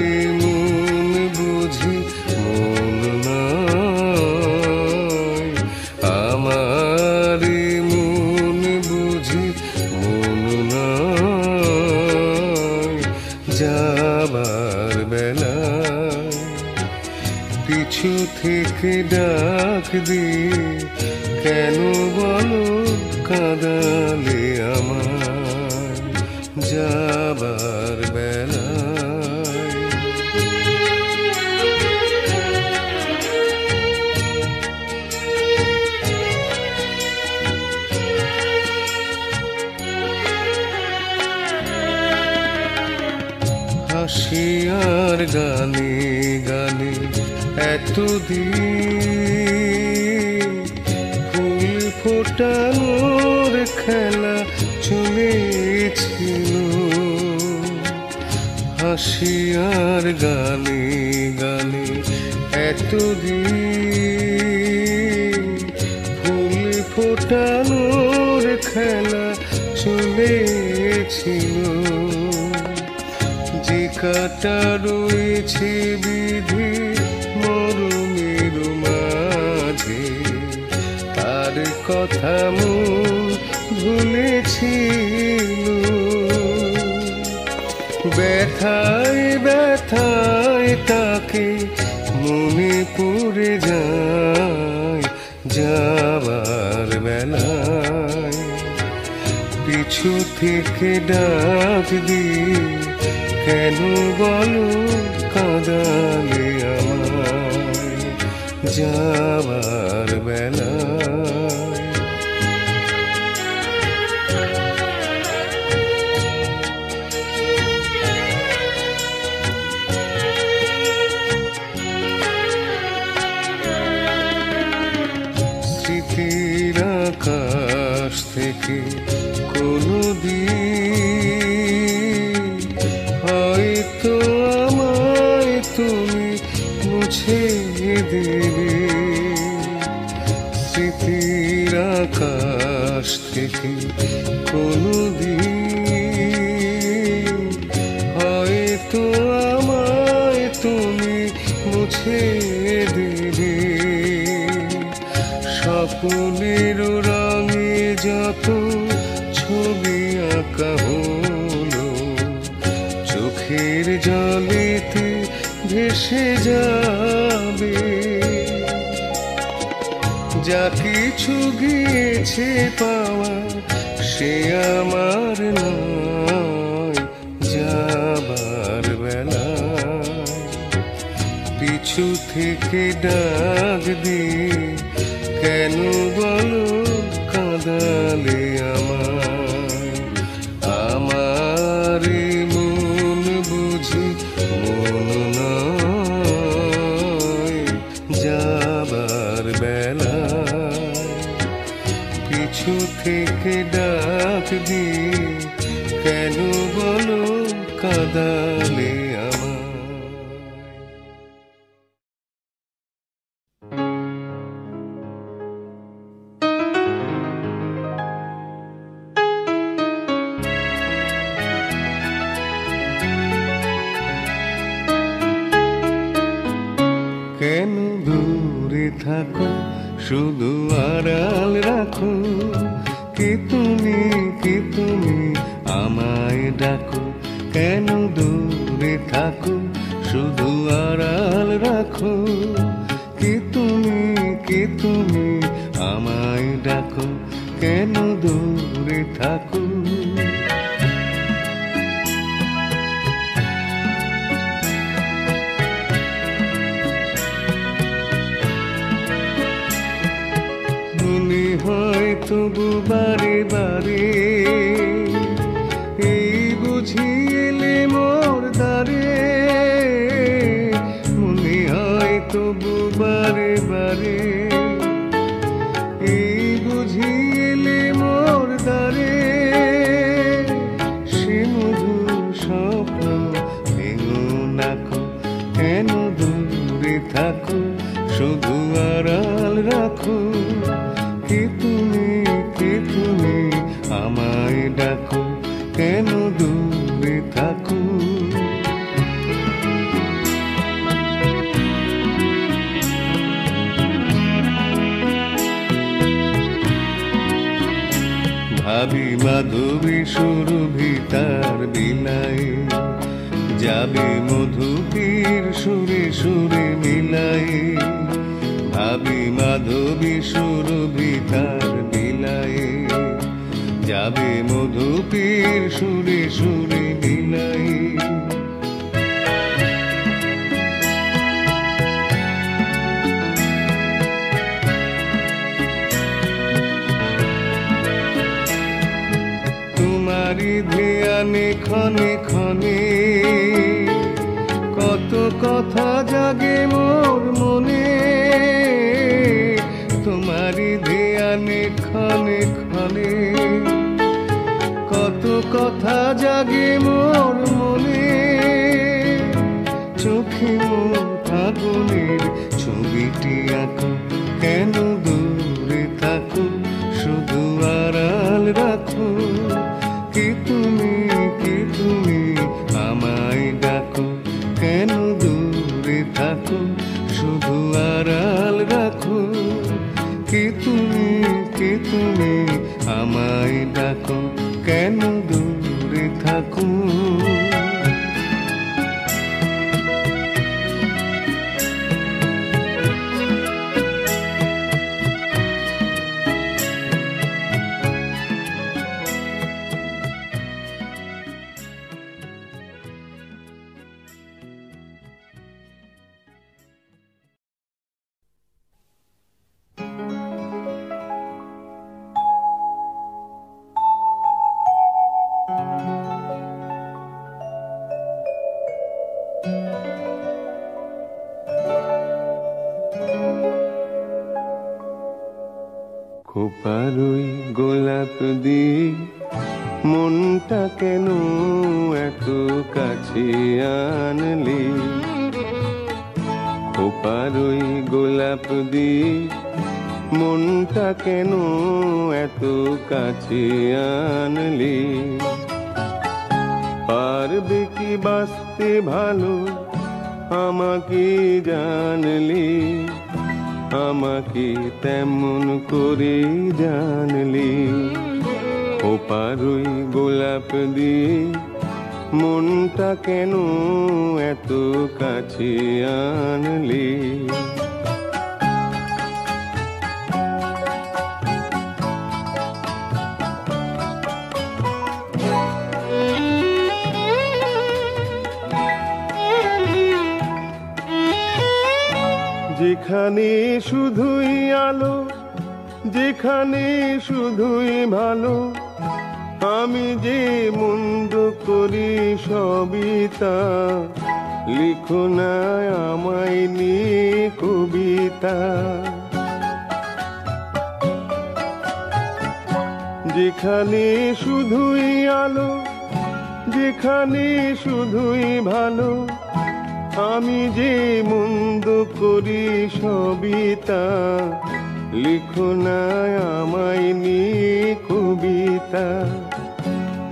মন বুঝি মন নয়, আমার মন বুঝি মন নয়। যাবার বেলায় পিছু থেকে ডাক দিয়ে কেন বলো কাঁদালে আমার যাবার বেলায়। হাসি আর গানে গানে এতদিন ফুল ফোটানোর খেলা চলেছিল। হাসি আর গানে গানে এতদিন ফুল ফোটানোর খেলা চলেছিল। যে কাটা রয়েছে বিধি মরমের মাঝে, তার কথা মন ভুলেছিল। ব্যথায় ব্যথায় তাকে মনে পড়ে যায় যাবার বেলায়। পিছু থেকে ডাক দিয়ে কেন বলো কাঁদালে আমায় যাবার বেলায়। স্মৃতির আকাশ থেকে কোনো দিন হয়তো আমায় তুমি মুছে দেবে। স্মৃতির আকাশ থেকে কোনো দিন হয়তো আমায় তুমি মুছে দেবে। স্বপ্নের রঙে যত ছবি আঁকা হলো, চোখের জলেতে ভেসে যাবে। যা কিছু গিয়েছে পাওয়া সে আমার নয় যাবার বেলায়। পিছু থেকে ডাক দিয়ে কেন বলো কাঁদালে আমায়। আমার মন বুঝি মন নয় যাবার বেলায়। পিছু থেকে ডাক দিয়ে কেন বলো কাঁদালে আমায়। কেন দূরে থাকো শুধু আড়াল রাখো, কি তুমি আমায় ডাকো। কেন দূরে থাকো শুধু আড়াল রাখো, কি তুমি আমায় ডাকো। কেন দূরে থাকো। মনে হয় তবু বারে বারে এই বুঝি এলে মোর দ্বারে। মনে হয় তবু বারে বারে এই বুঝি এলে মোর দ্বারে। সে মধুর স্বপ্ন ভেঙো নাকো, কেন দূরে থাকো শুধু আড়াল রাখো। কে তুমি আমায় ডাকো, কেন দূরে থাকো। মাধবী সুরভি তার বিলায়, যাবে মধুপীর সুরে সুরে মিলায়। ভাবি মাধবী সুরভি তার বিলায়, যাবে মধুপীর সুরে সুরে মিলায়। তোমারি ধ্যানে ক্ষণে ক্ষণে কত কথা জাগে মোর মনে। তোমারি ধ্যানে ক্ষণে ক্ষণে কত কথা জাগে মোর মনে। চোখে মোর ফাগুনের ছবিটি আঁকো, কেন দূরে থাকো শুধু আড়াল রাখো। কি তুমি আমায় ডাকো, কেন দূরে থাকো শুধু আড়াল রাখো। কি তুমি আমায় ডাকো, কেন দূরে থাকো। খোপারই গোলাপ দিয়ে মনটা কেন এত কাছে আনলি। খোপারই গোলাপ দিয়ে মনটা কেন এত কাছে আনলি। পারবে কি বাঁচতে ভালো আমাকে জানলি। আমাকে তেমন করে জানলি। খোপারই গোলাপ দিয়ে মনটা কেন এত কাছে আনলি। যেখানে শুধুই আলো, যেখানে শুধুই ভালো, আমি যে মন্দ করি সবই তা। লিখো না আমায় নিয়ে কবিতা। যেখানে শুধুই আলো, যেখানে শুধুই ভালো, আমি যে মন্দ করি সবই তা। লিখো না আমায় নিয়ে কবিতা।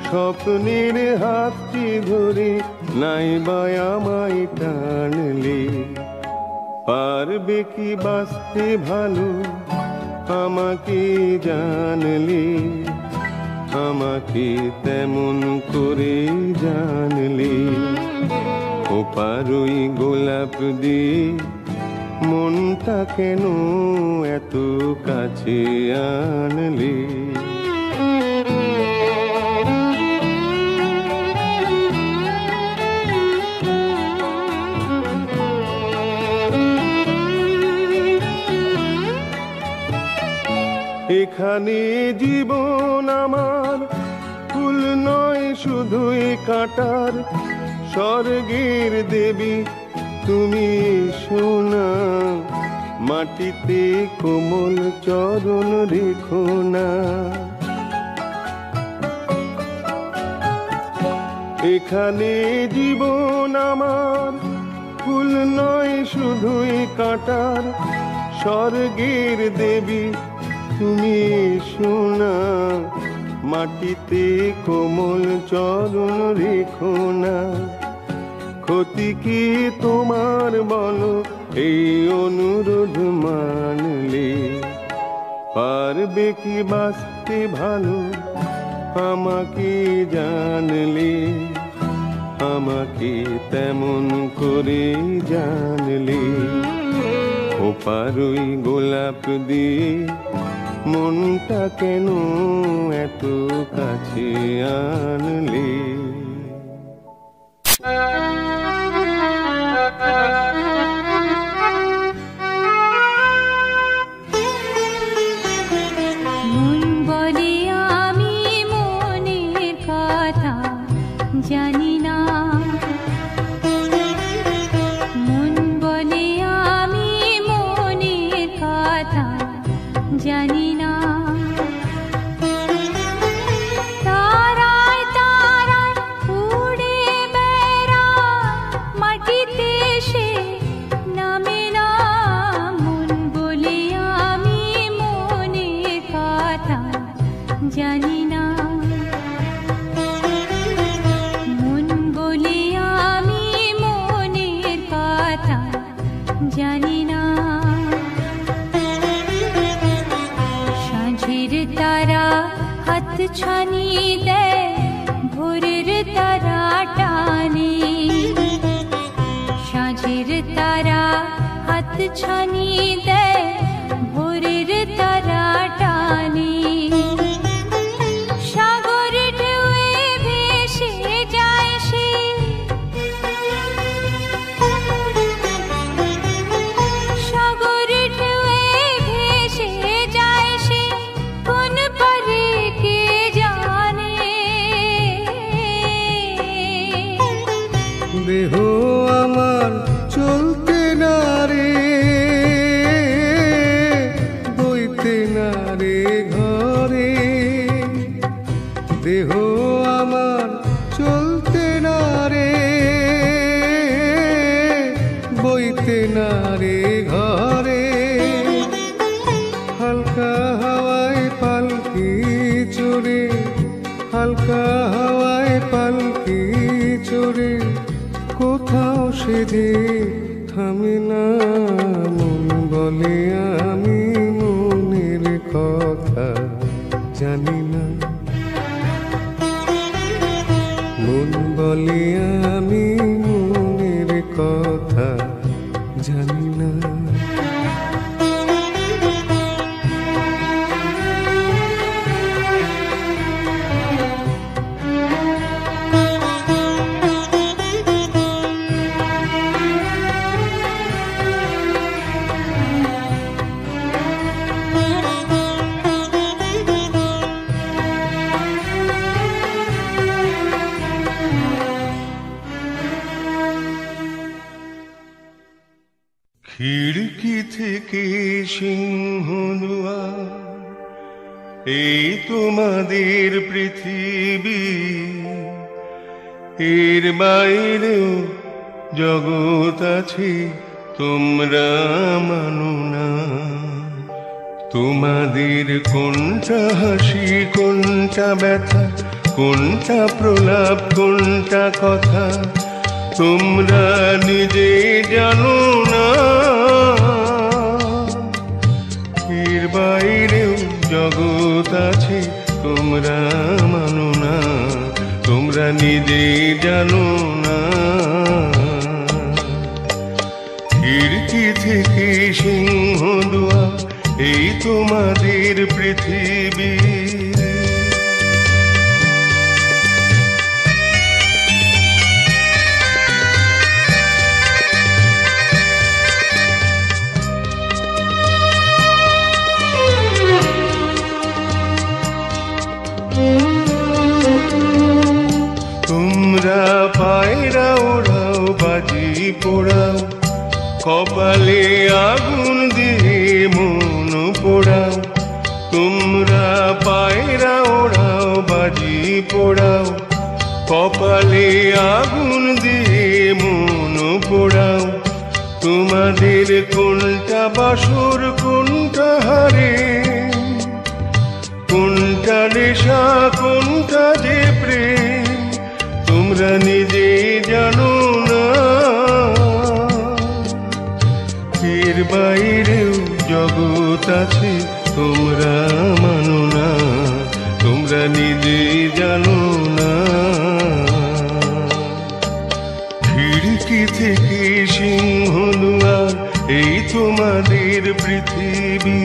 স্বপ্নের হাতটি ধরে নাইবা আমায় টানলে। পারবে কি বাঁচতে ভালো আমাকে জানলে। আমাকে তেমন করে জানলে। খোপারই গোলাপ দিয়ে মনটা কেন এত কাছে আনলে। এখানে জীবন আমার ফুল নয় শুধুই কাঁটার। স্বর্গের দেবী তুমি সোনা, মাটিতে কোমল চরণ রেখো না। এখানে জীবন আমার ফুল নয় শুধুই কাঁটার। স্বর্গের দেবী তুমি সোনা, মাটিতে কোমল চরণ রেখো না। ক্ষতি কি তোমার বলো এই অনুরোধ মানলে। পারবে কি বাঁচতে ভালো আমাকে জানলে, আমাকে তেমন করে জানলে, খোপারই গোলাপ দিয়ে মনটা কেন এত কাছে আনলে? মন বলে আমি মনের কথা জানি না, মন বলে আমি মনের কথা জানি না। তারায় তারায় উড়ে বেড়ায়, মাটিতে সে নামে না। মন বলে আমি মনের কথা জানি না, মন বলে আমি মনের কথা জানি না। সাঁঝের তারা হাত ছানি দেয়, ভোরের তারা টানে। সাঁঝের তারা হাত ছানি দেয়, ভোরের তারা টানে। সাগর ঢেউয়ে ভেসে যায় সে, সাগর ঢেউয়ে ভেসে যায় সে, কোন পারে কে জানে। দেহ আমার চলতে না রে, বইতে না রে ঘরে। দেহ আমার চলতে না রে, বইতে না রে ঘরে। হালকা হাওয়ায় পালকি চড়ে, হালকা হাওয়ায় পালকি চড়ে, কোথাও সে যে থামে না। মন বলে আমি মনের কথা জানি না, মন বলে আমি মনের কথা জানি না। খিড়কি থেকে সিংহদুয়ার, এই তোমাদের পৃথিবী। এর বাইরেও জগৎ আছে, তোমরা মানো না। তোমাদের কোনটা হাসি, কোনটা ব্যথা, কোনটা প্রলাপ, কোনটা কথা, তোমরা নিজে জানো না। এর বাইরেও জগৎ আছে, তোমরা মানো না। তোমরা নিজে জানো না। খিড়কি থেকে সিংহদুয়ার, এই তোমাদের পৃথিবী। তোমরা পায়রা ওড়াও, বাজি পোড়াও, কপালে আগুন দিয়ে মন পোড়াও। তোমরা পায়রা ওড়াও, বাজি পোড়াও, কপালে আগুন দিয়ে মন পোড়াও। তোমাদের কোনটা বাসর, কোনটা হারে, কোনটা নেশা, কোনটা যে প্রেম, তোমরা নিজে জানো না। এর বাইরেও জগৎ আছে, তোমরা মানো না। তোমরা নিজেই জানো না। খিড়কি থেকে সিংহ দুয়ার, এই তোমাদের পৃথিবী।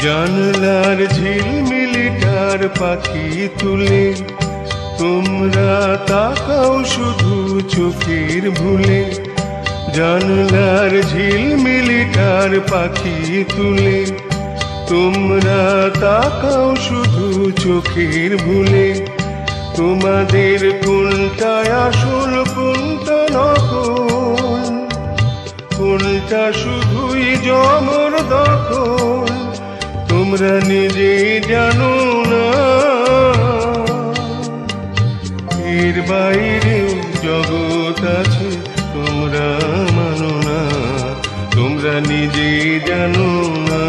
জানলার ঝিলমিলিটার পাখি তুলে তোমরা তাকাও শুধু চোখের ভুলে। জানলার ঝিলমিলিটার পাখি তুলে তোমরা তাকাও শুধু চোখের ভুলে। তোমাদের কোনটায় আসল কোনটা নকল, কোনটা শুধুই জমর দখল, তোমরা নিজে জানো না। এর বাইরেও জগৎ আছে তোমরা মানো না, তোমরা নিজে জানো না।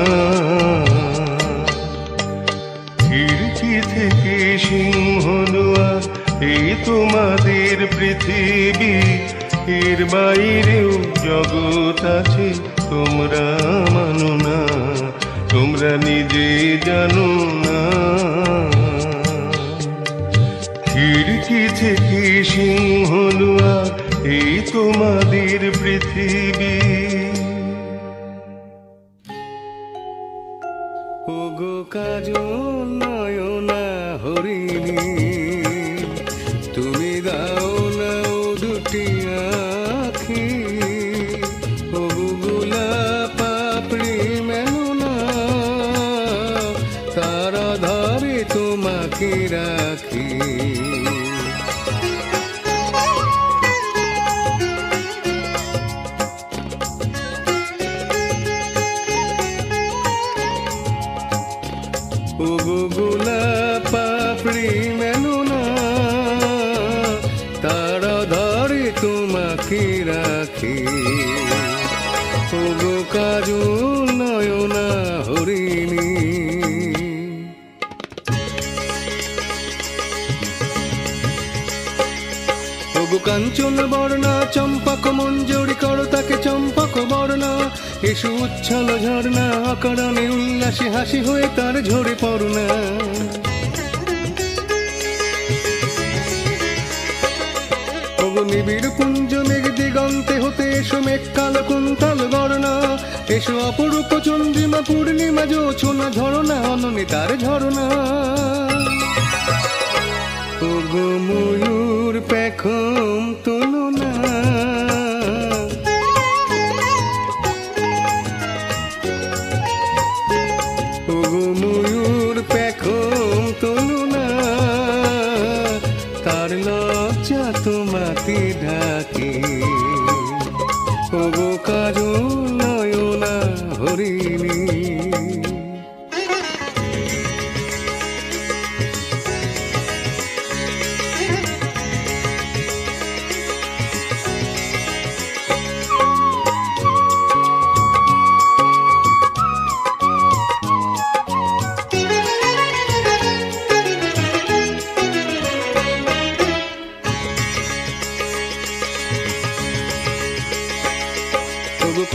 খিড়কি থেকে সিংহ দুয়ার, এই তোমাদের পৃথিবী। এর বাইরেও জগৎ আছে তোমরা মানো না, তোমরা নিজে জানো না। খিড়কি থেকে সিংহ দুয়ার, এই তোমাদের পৃথিবী। ওগো কাজল নয়না হরিণী, তুমি দাও না ও দুটি আখি। ওগো গোলাপ পাপড়ি মেলো না, তারা ধরে তোমাকে রাখি। ওগো গোলাপ পাপড়ি মেলো না, তারা ধরে তোমাকে রাখি। ওগো কাজল নয়না হরিণী। ওগো কাঞ্চন বর্ণা চম্পক মঞ্জুরি করো তাকে চম্পক বর্ণা। এসো উচ্ছল ঝর্ণা অকারণে উল্লাসে হাসি হয়ে তার ঝরে পড়না। ওগো নিবিড় পুঞ্জ মেঘ দিগন্তে হতে এসো মেঘ কালো কুন্তল বর্ণা। এসো অপরূপ চন্দ্রিমা পূর্ণিমা জোছনা ঝরনা অননে তার ঝরনা। ওগো ময়ূর পেখম তোলো না, ওগো ময়ূর পেখম তোলো না, তার লজ্জা তোমাতে ঢাকে। ওগো কাজল নয়না হরিণী।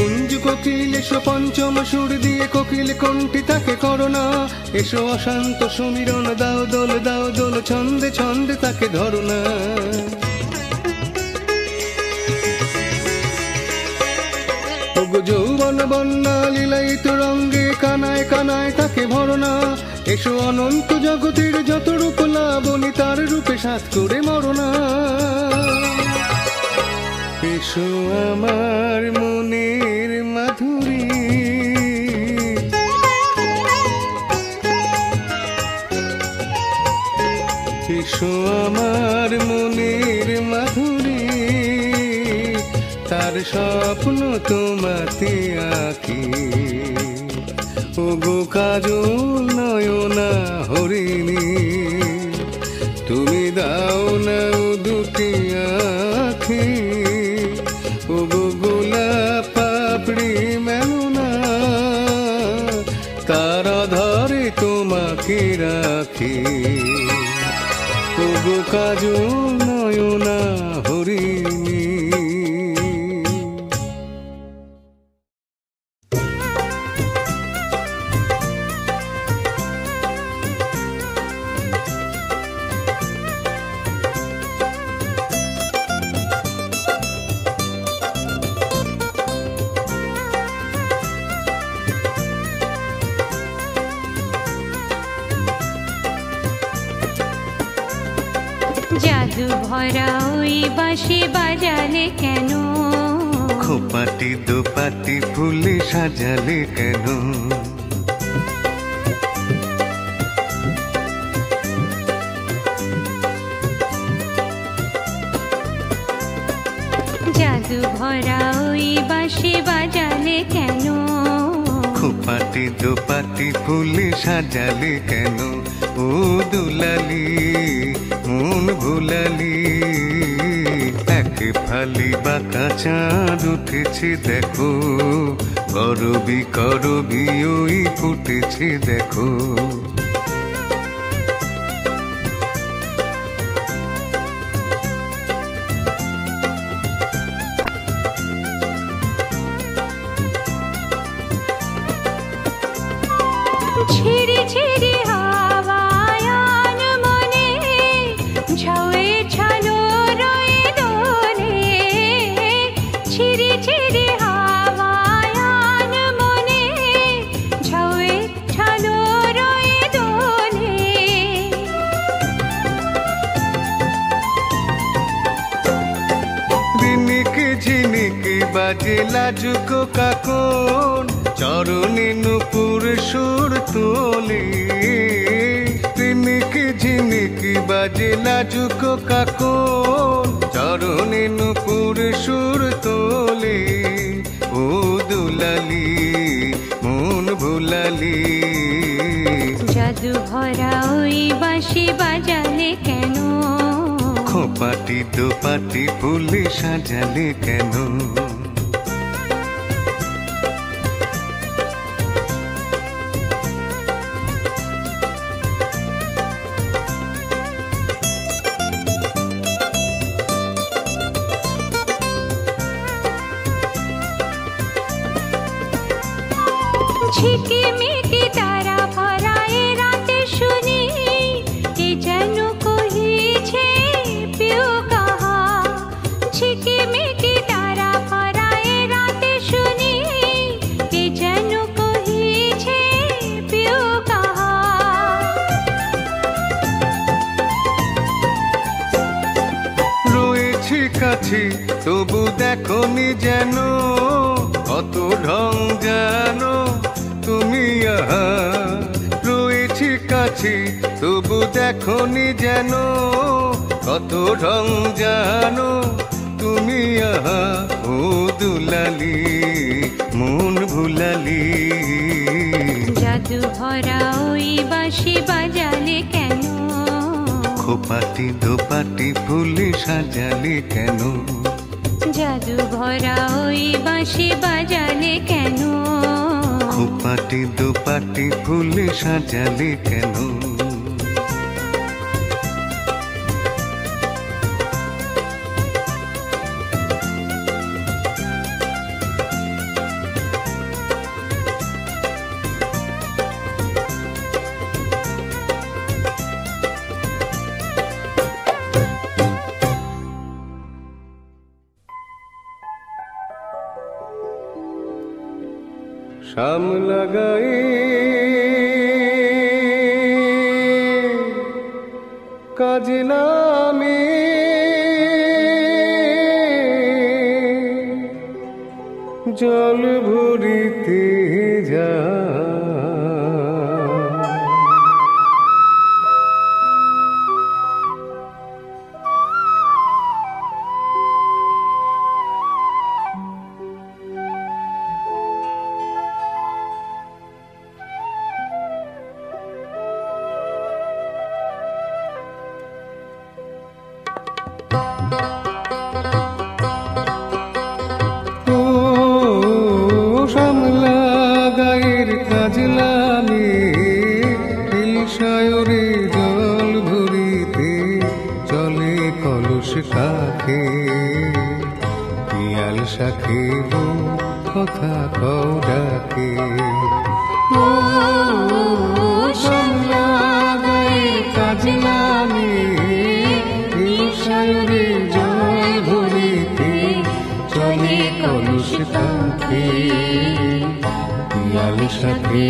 কুঞ্জ কোকিল এসো পঞ্চম সুর দিয়ে কোকিল কণ্ঠী তাকে করোনা। এসো অশান্ত সমীরণ দাও দোল ছন্দে ছন্দে তাকে ধরনা। ওগো যৌবন বন্যা লীলায়িত রঙ্গে কানায় কানায় তাকে ভরনা। এসো অনন্ত জগতের যত রূপ লাবণী তার রূপে সাথ করে মরনা। এসো আমার মনের মাধুরী, এসো আমার মনের মাধুরী, তার স্বপ্ন তোমাতে আঁকি। ওগো কাজল নয়না হরিণী, তুমি দাও না দুটি আঁখি। ওগো গোলাপ পাপড়ি মেলো না, তারা পাখি ওগো কাজল নয়না হরিণী। জাদু ভরা ওই বাঁশি বাজালে কেন? খোপাটি দোপাটি ফুলে সাজালে কেন? জাদু ভরা ওই বাঁশি বাজালে কেন? খোপাটি দোপাটি ফুলে সাজালে কেন? ও দুলালি মন ভুলালি, একে ফালি বাঁকা চাঁদ উঠেছে দেখো, করবি করবি ওই ফুটেছে দেখো। ছিড়ি ছিড়ি হাওয়ায়ান মনে ঝাউয়ে ছালো রয়ে দোলে। ছিড়ি ছিড়ি হাওয়ায়ান মনে ঝাউয়ে ছালো রয়ে দোলে। দিনিকে ঝিনিকে বাজে লাজুক কাকন, চরণে নুপুর সুর তোলে। দিনিকে ঝিনিকে বাজে লাজুক কাকন, চরণে নুপুর সুর তোলে। ও দুলালি মন ভুলালি, জাদু ভরা ওই বাঁশি বাজালে কেন? খোপাটি দোপাটি ফুলে সাজালে কেন? ঝিকিমিকি তারা ভরা এ রাতে শুনি, কে যেন কহিছে পিউ কাহা। ঝিকিমিকি তারা ভরা এ রাতে শুনি, কে যেন কহিছে পিউ কাহা। রয়েছি কাছে তবু দেখনি যেন, কত ঢং জানো তুমি আহা। রয়েছি কাছে তবু দেখনি যেন, কত ঢং জানো তুমি আহা। ও দুলালি মন ভুলালি, জাদু ভরা ওই বাঁশি বাজালে কেন? খোপাটি দোপাটি ফুলে সাজালে কেন? জাদু ভরা ওই বাঁশি বাজালে কেন? খোপাটি দোপাটি ফুলে সাজালে কেন? শাম লাগাই কাজে নামে, জল ভরিতে যা সামলা কলস কাকে পিয়াল শাখে কথা কও ডাকে ও শ্যামলা গায়ের কাজ নামে সায়রে জল ভরিতে চলে কলস কাকে পিয়াল শাখে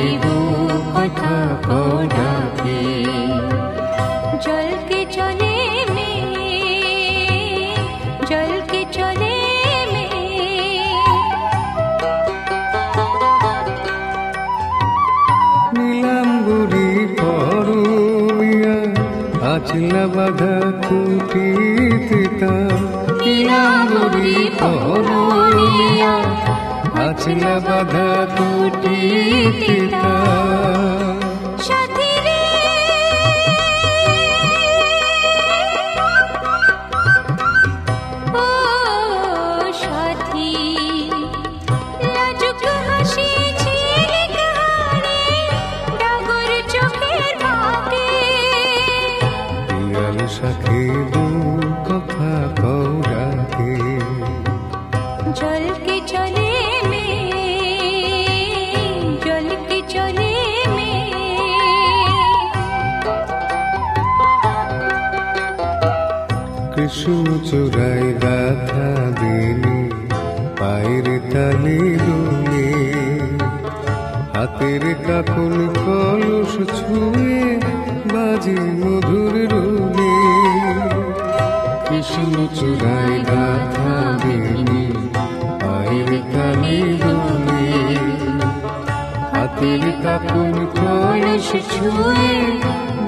কথা কও ডাকে জল के चले में जल के चले में নীলাম্বরী পরমিয়া আচলা বাধা খুঁটিতে তা নীলাম্বরী পরমিয়া আচলা বাধা খুঁটিতে তা সাথী রে ও সাথী লাজুক হাসি ঝিলিক হাড়ে ডাগর চোখের ভাগে পিয়াল শাখে কথা কও ডাকে जल के चले में जल के चले में কৃষ্ণ চূড়ায় গাথা দিনে পায়ের তালে দুলে হাতের কাকন কলস ছুঁয়ে বাজে মধুর রুলে কৃষ্ণ চূড়ায় গাথা দিনে পায়ের তালে দুলে হাতের কাকন কলস ছুঁয়ে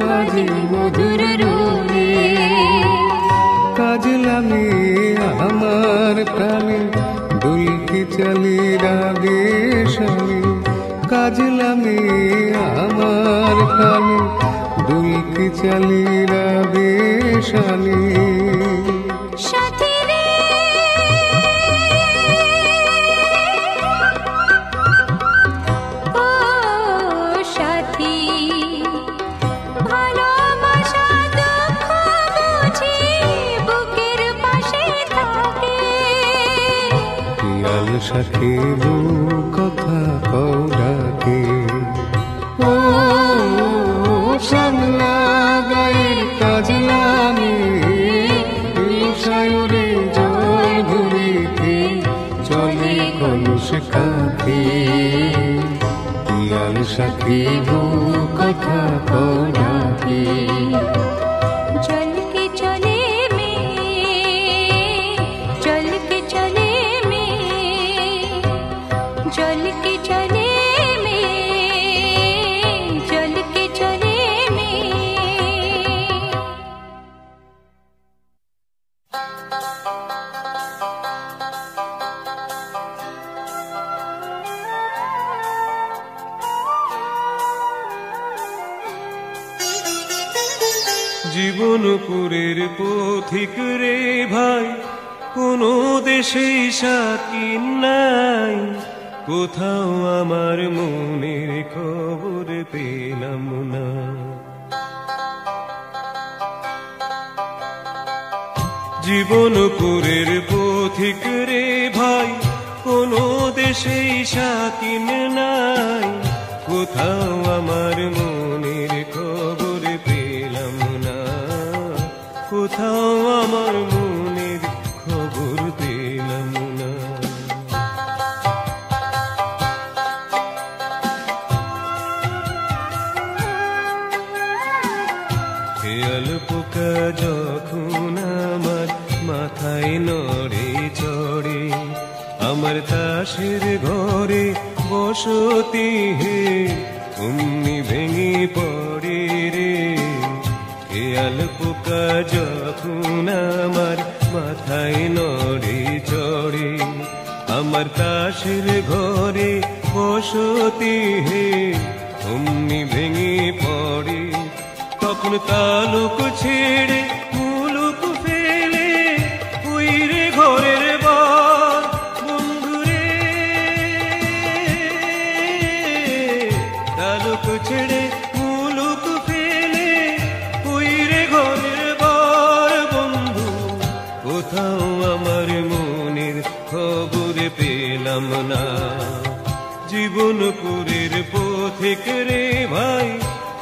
বাজে মধুর রুলে কাজ লাগে আমার প্রাণে দুলকি চালি রাগে স্বামী কাজ লাগে আমার প্রাণে দুলকি চালি রাগে স্বামী সাথী রে ও সাথী ভালোবাসা দুঃখ বুঝি বুকের পাশে থাকে পিয়াল শাখে কথা কও ডাকে ও শ্যামলা গায়ের কাজ লাগে সায়রে জল ভরিতে চলে কলস কাকে পিয়াল শাখে কথা কও ডাকে जल के चले में जल के चले में जल के चले में जल के चले में জীবনপুরের পথিক রে ভাই কোনো দেশে সাকিন নাই কোথাও আমার মনের খবর পেলাম না জীবনপুরের পথিক রে ভাই কোনো দেশে সাকিন নাই কোথাও আমার মনের খবর পেলাম না কোথাও আমার মনের খবর পেলাম না খেয়াল পোকা যখন আমার মাথায় নড়ে চড়ে আমার তাসের ঘরে বসতি হে অমনি ভেঙে পড়ে রে খেয়াল পোকা যখন আমার মাথায় নড়ে চড়ে আমার তাসের ঘরে বসতি হে অমনি ভেঙে পড়ে তখন তালুক ছেড়ে মুলুক ফেলে উইরে ঘরের বার বন্ধুরে তালুক ছেড়ে মুলুক ফেলে উইরে ঘরের বার বন্ধু পেলাম না। জীবনপুরের পথিক রে ভাই,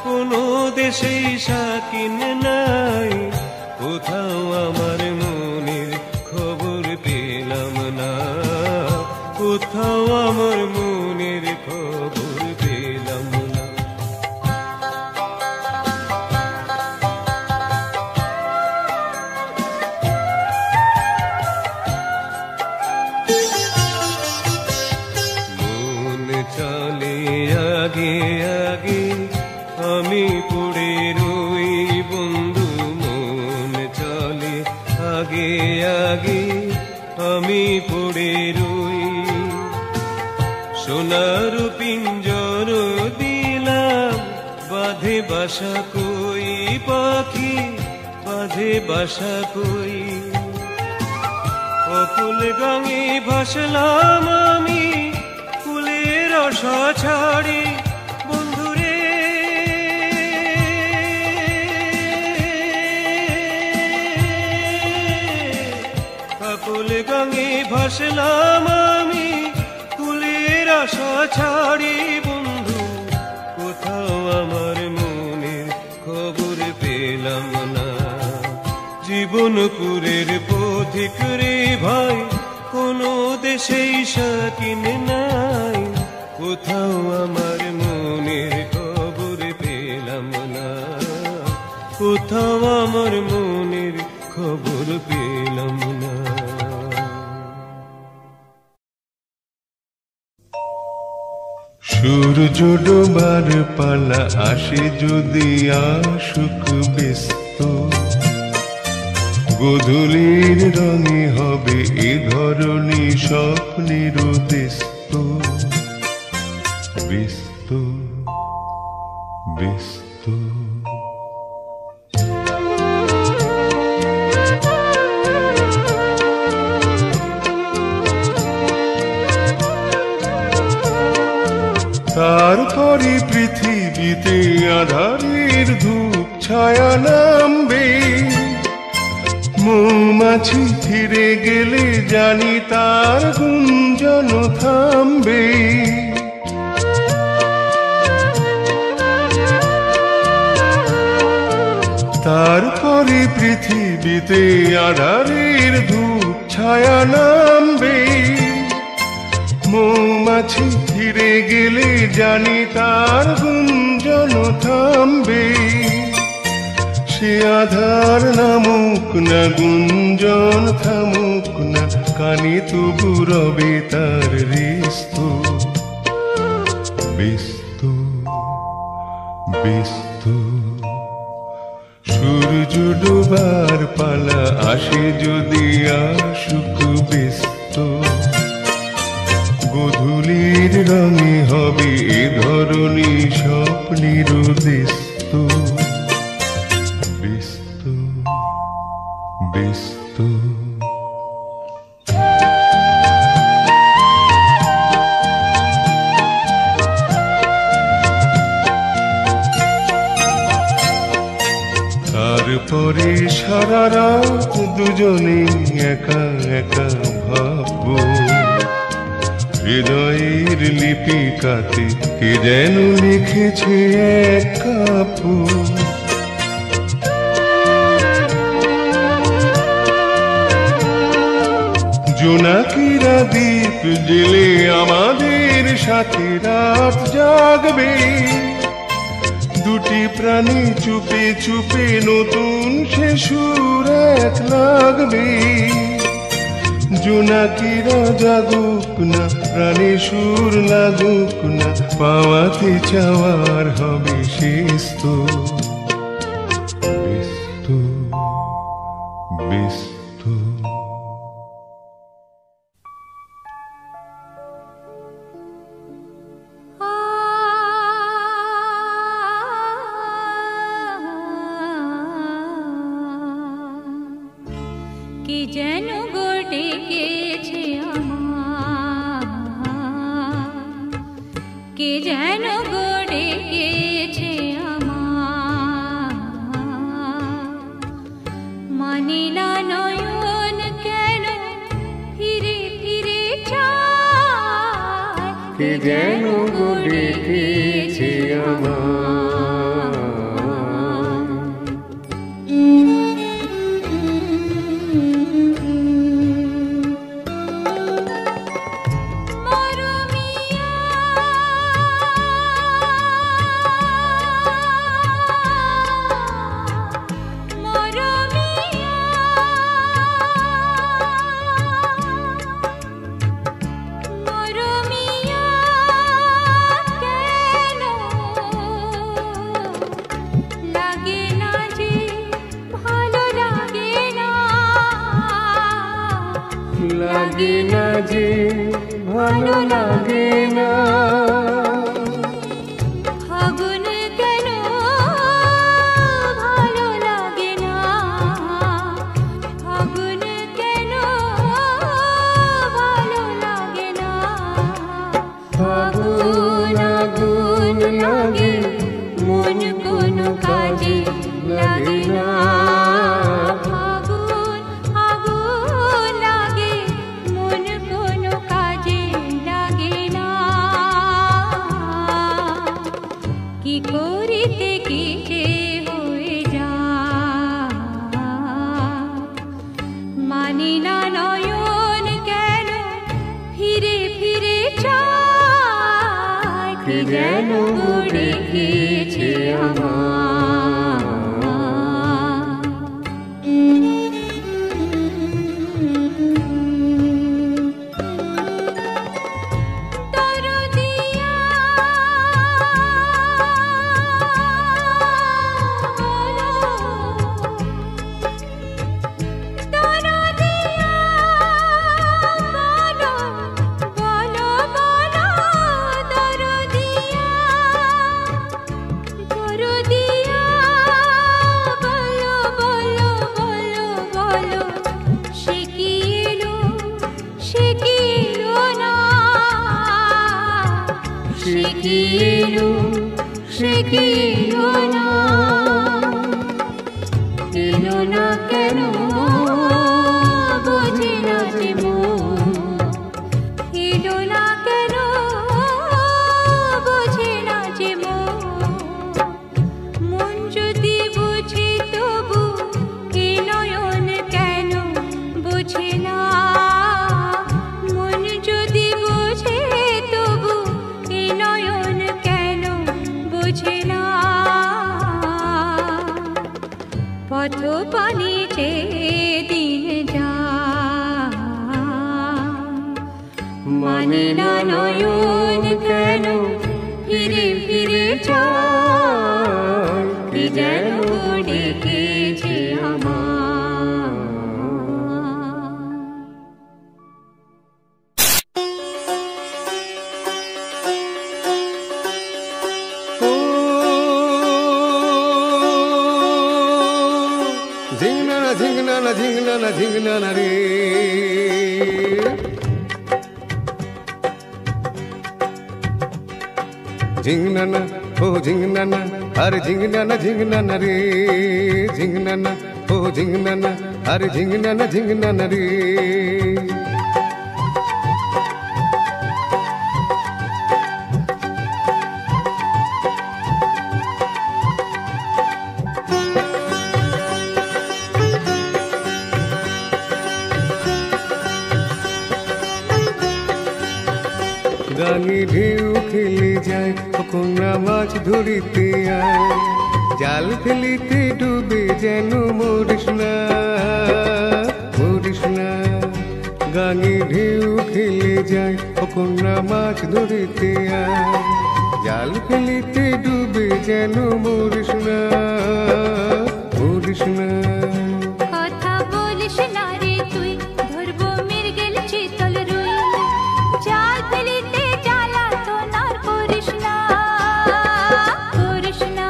কোনো দেশেই শাকিন নাই, কোথাও আমার মনের খবর পেলাম না, কোথাও আমার মনের খবর পেলাম না। মন চলে আগে আগে, আমি পড়ে রই বন্ধু, মন চলে আগে আগে, আমি পড়ে রই। সোনার পিঞ্জর দিলাম, বাঁধে বাসা কই পাখি, বাঁধে বাসা কই। অকুল গাঙে ভাসলাম আমি, কুলের আশা ছাড়ি বন্ধুরে। অকুল গাঙে ভাসলাম আমি, কুলের আশা ছাড়ি বন্ধু, কোথাও আমার মনের খবর পেলাম না। জীবনপুরের পথিক রে ভাই, কোনো দেশেই শাকিন নাই, কোথাও আমার মনের খবর পেলাম না, কোথাও আমার মনের খবর পেলাম না। সূর্য ডোবার পালা আসে যদি আসুক ব্যস্ত, গোধূলির রঙে হবে এ ধরনী স্বপ্নের ব্যস্ত, ব্যস্ত ব্যস্ত। তারপরে পৃথিবীতে আধারের ধূপ ছায়া নামবে, মৌমাছি ফিরে গেলে জানি তার গুঞ্জন থামবে। তারপরে পৃথিবীতে আধারের ধূপ ছায়া নামবে, মৌমাছি ফিরে গেলে জানি তার গুঞ্জন থামবে। সে আধার নামুক না, গুঞ্জন থামুক না, কানে তবু রবে তার রিস্ত, ব্যস্ত ব্যস্ত। সূর্য ডোবার পালা আসে যদি আসুক ব্যস্ত, গোধূলির রঙে হবে এ ধরনী স্বপ্নের ব্যস্ত, ব্যস্ত ব্যস্ত। তারপরে সারা রাত দুজনে একা একা ভাববো, হৃদয়ের লিপিকাতে কে যেন লিখেছে এক কাপড়। জোনাকিরা দ্বীপ জেলে আমাদের সাথে রাত জাগবে, দুটি প্রাণী চুপে চুপে নতুন সে সুর এক লাগবে। জোনাকিরা জাগুক না, প্রাণে সুর লাগুক না, পাওয়াতে চাওয়ার হবে শেষ তো, ব্যস্ত ব্যস্ত। কি যেন গোটে গেছে আমার, কি যেন গোটে গেছে আমার, মানি না নয়ন কেন ফিরে ফিরে চায়। যেন ডেকেছে আমার। লাগে না যে ভালো লাগে না, ফাগুন কেন ভালো লাগে না, ফাগুন কেন ভালো লাগে না, ফাগুন আগুন লাগে মন কোনো কাজে লাগে না, করিতে কি যে হয়ে যায় মানি না নয়ন কেন ফিরে ফিরে চায়, কি যেন ডেকেছে আমার। এলো না কেন বোঝে না যে মন, এলো না কেন বোঝে না যে মন, মন যদি বোঝে তবু এ নয়ন কেন বোঝে না, মন যদি বোঝে তবু এ নয়ন কেন বোঝে না, পথ পানি দিন যায় মানে না নয়ন কেন ফিরে ফিরে যায়, কি যেন ডেকেছে আমার। ঝিংনানা ঝিংনানা ঝিংনানা ঝিংনানা রে, ঝিংনানা ও ঝিংনানা আরে ঝিংনানা ঝিংনানা রে, ঝিংনানা ও ঝিংনানা আরে ঝিংনানা ঝিংনানা রে। গাঙে ঢেউ খেলে যায় কন্যা মাছ ধরিতে আয়, জাল ফেলিতে ডুবে যেন মরিস না মরিস না, গাঙে ঢেউ খেলে যায় কন্যা মাছ ধরিতে আয়, জাল ফেলিতে ডুবে যেন মরিস না মরিস না। কথা বলিস না রে তুই, ধরবো মৃগেল চিতল রুই, জাল ফেলিতে জ্বালাতন আর করিস না করিস না।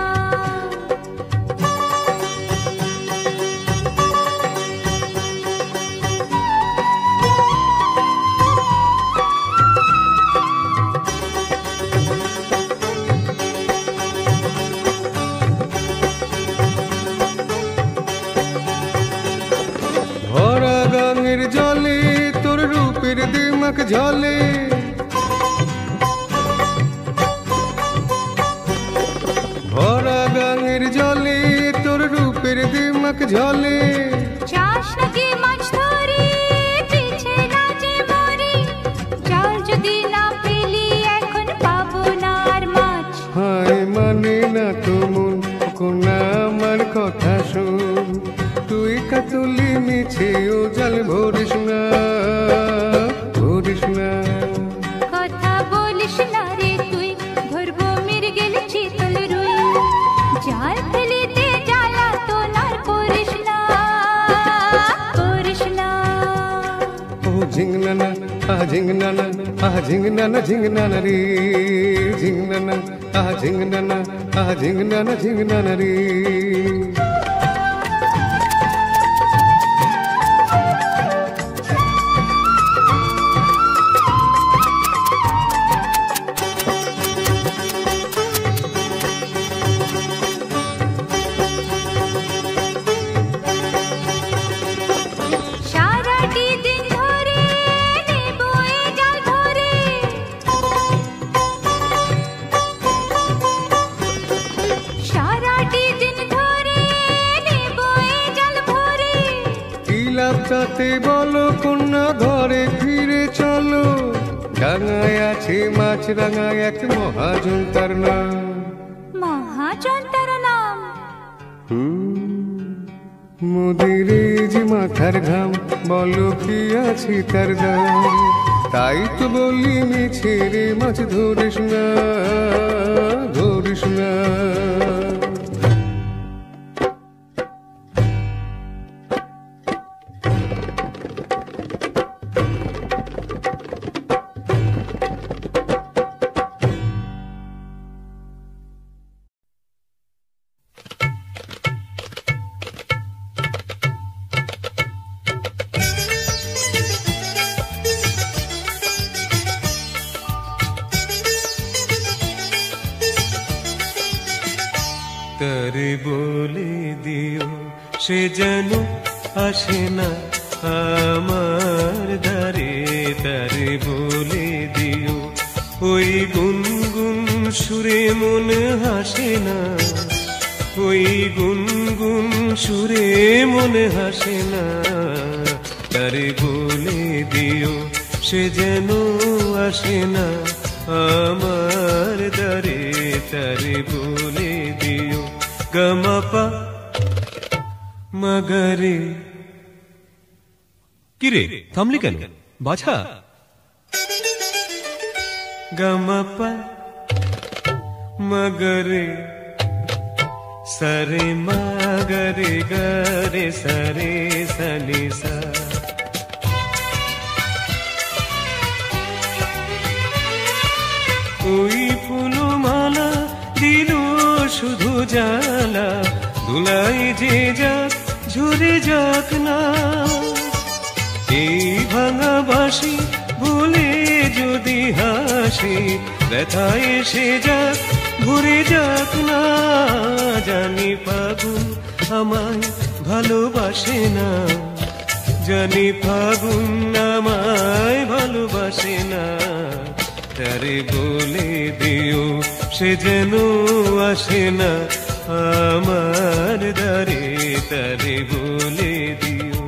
ভরা গাঙের জলে তোর রূপের দিমাক ঝলে, জলে চাষ নাকি মাছ ধরি পিছে নাচে মরি জল যদি না পেলি এখন পাবো না আর মাছ হায় মানে না তো মন কোনা আমার কথা শোন তুই কাতুলি মিছে ও জল ভরিস না কথা বলিস না রে তুই ধরবো মৃগেল চিতল রুই জাল ফেলিতে জ্বালা তো নার করিস না ও ঝিংনানা ঝিংনানা ঝিংনানা ঝিংনানা রে ঝিংনানা ঝিংনানা ঝিংনানা ঝিংনানা রে তাতে বলো কন্যা ঘরে ফিরে চলো ডাঙায় আছে মাছ রাঙায় এক মহাজন তার নাম মোদের যে মাথার ঘাম বলো কি আছে তার দাম তাই তো বলি মিছে রে মাছ ধরিস না তারে বলে দিও সে যেন আসে না আমার দ্বারে তারে বলে দিও ওই গুনগুন সুরে মন হাসে না ওই গুনগুন সুরে মন হাসে না তারে বলে দিও সে যেন আসে না আমার দ্বারে তারে বলে দিও গমপা মগরে কিরে থামলি কেন বাছা গমপা মগরে সরে মগরে গরে সরে সনি সা ওই ফুলমালা দিল শুধু জ্বালা ধুলাই যে যাক ঝরে যাক না এই ভাঙা বাঁশি ভুলে যদি হাসি ব্যথায় এসে যাক ভরে যাক না জানি ফাগুন আমায় ভালোবাসে না জানি ফাগুন আমায় ভালোবাসে না তারে বলে দিও সে যেন আসে না আমার দ্বারে তারে বলে দিও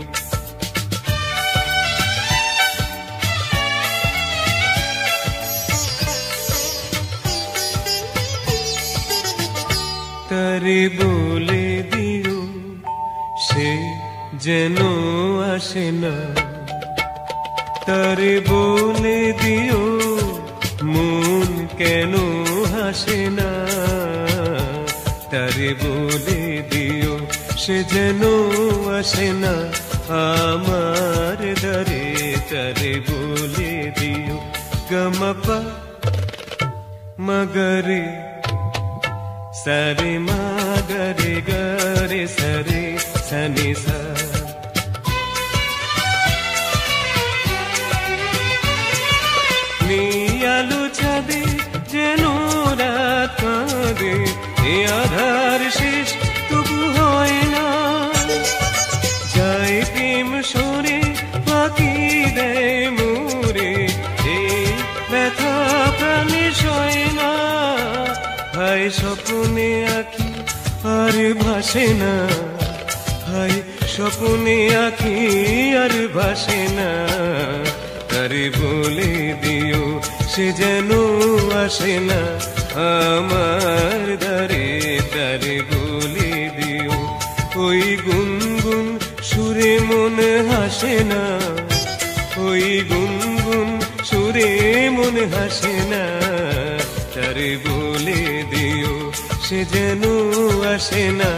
তারে বলে দিও সে যেন আসে না তারে বলে দিও মন কেন হাসে না তারে বলে দিও সে যেন আসে না আমার দ্বারে তারে বলে দিও গমপা মগরে সরে মগরে গরে সরে সনি সা নিয়ালু ছাদে যেন রাত কাঁদে এ আধার শেষ তবু হয় না যায় প্রেম সরে ফাঁকি দেয় মোরে এই ব্যথা প্রাণে সয় না ভাই স্বপ্নে আঁকি আর ভাসে না হাই স্বপ্নে আঁখি আর ভাসে না, তারে বলে দিও সে যেন আসে না আমার দ্বারে, তারে বলে দিও ওই গুনগুন সুরে মন হাসে না, ওই গুনগুন সুরে মন হাসে না, তারে বলে দিও সে যেন আসে না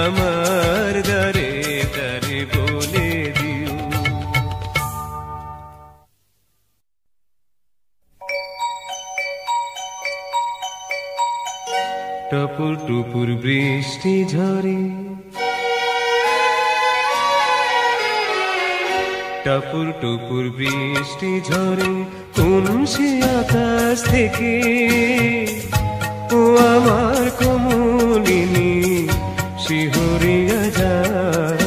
আমার দ্বারে, তারে বলে দিও। টপুর টুপুর বৃষ্টি ঝরে, টপুর টুপুর বৃষ্টি ঝরে কোন সে আকাশ থেকে, ও আমার কমলিনী শিহরিয়া যায়,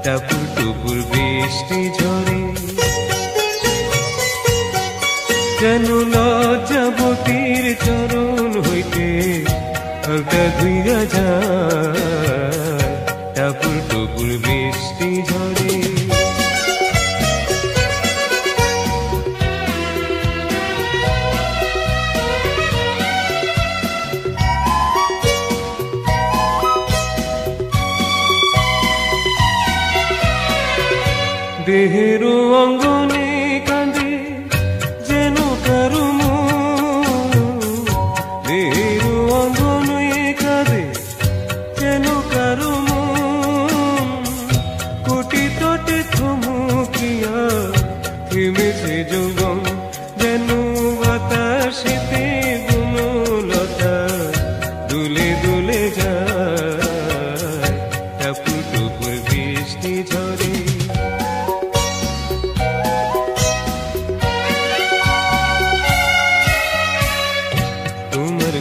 টপুর টুপুর বৃষ্টি ঝরে যেন লজ্জাবতীর চরণ হইতে হালকা ধুইয়া যায়, টপুর টুপুর বৃষ্টি ঝরে। দেহের অঙ্গনে কাঁদে যেন কারো মন, দেহের অঙ্গনে কাঁদে যেন কারো মন, কোটি তটে থমকিয়া থেমেছে যৌবন, যেন বাতাসেতে বনলতা দুলে দুলে যায়, টপুর টুপুর বৃষ্টি ঝরে।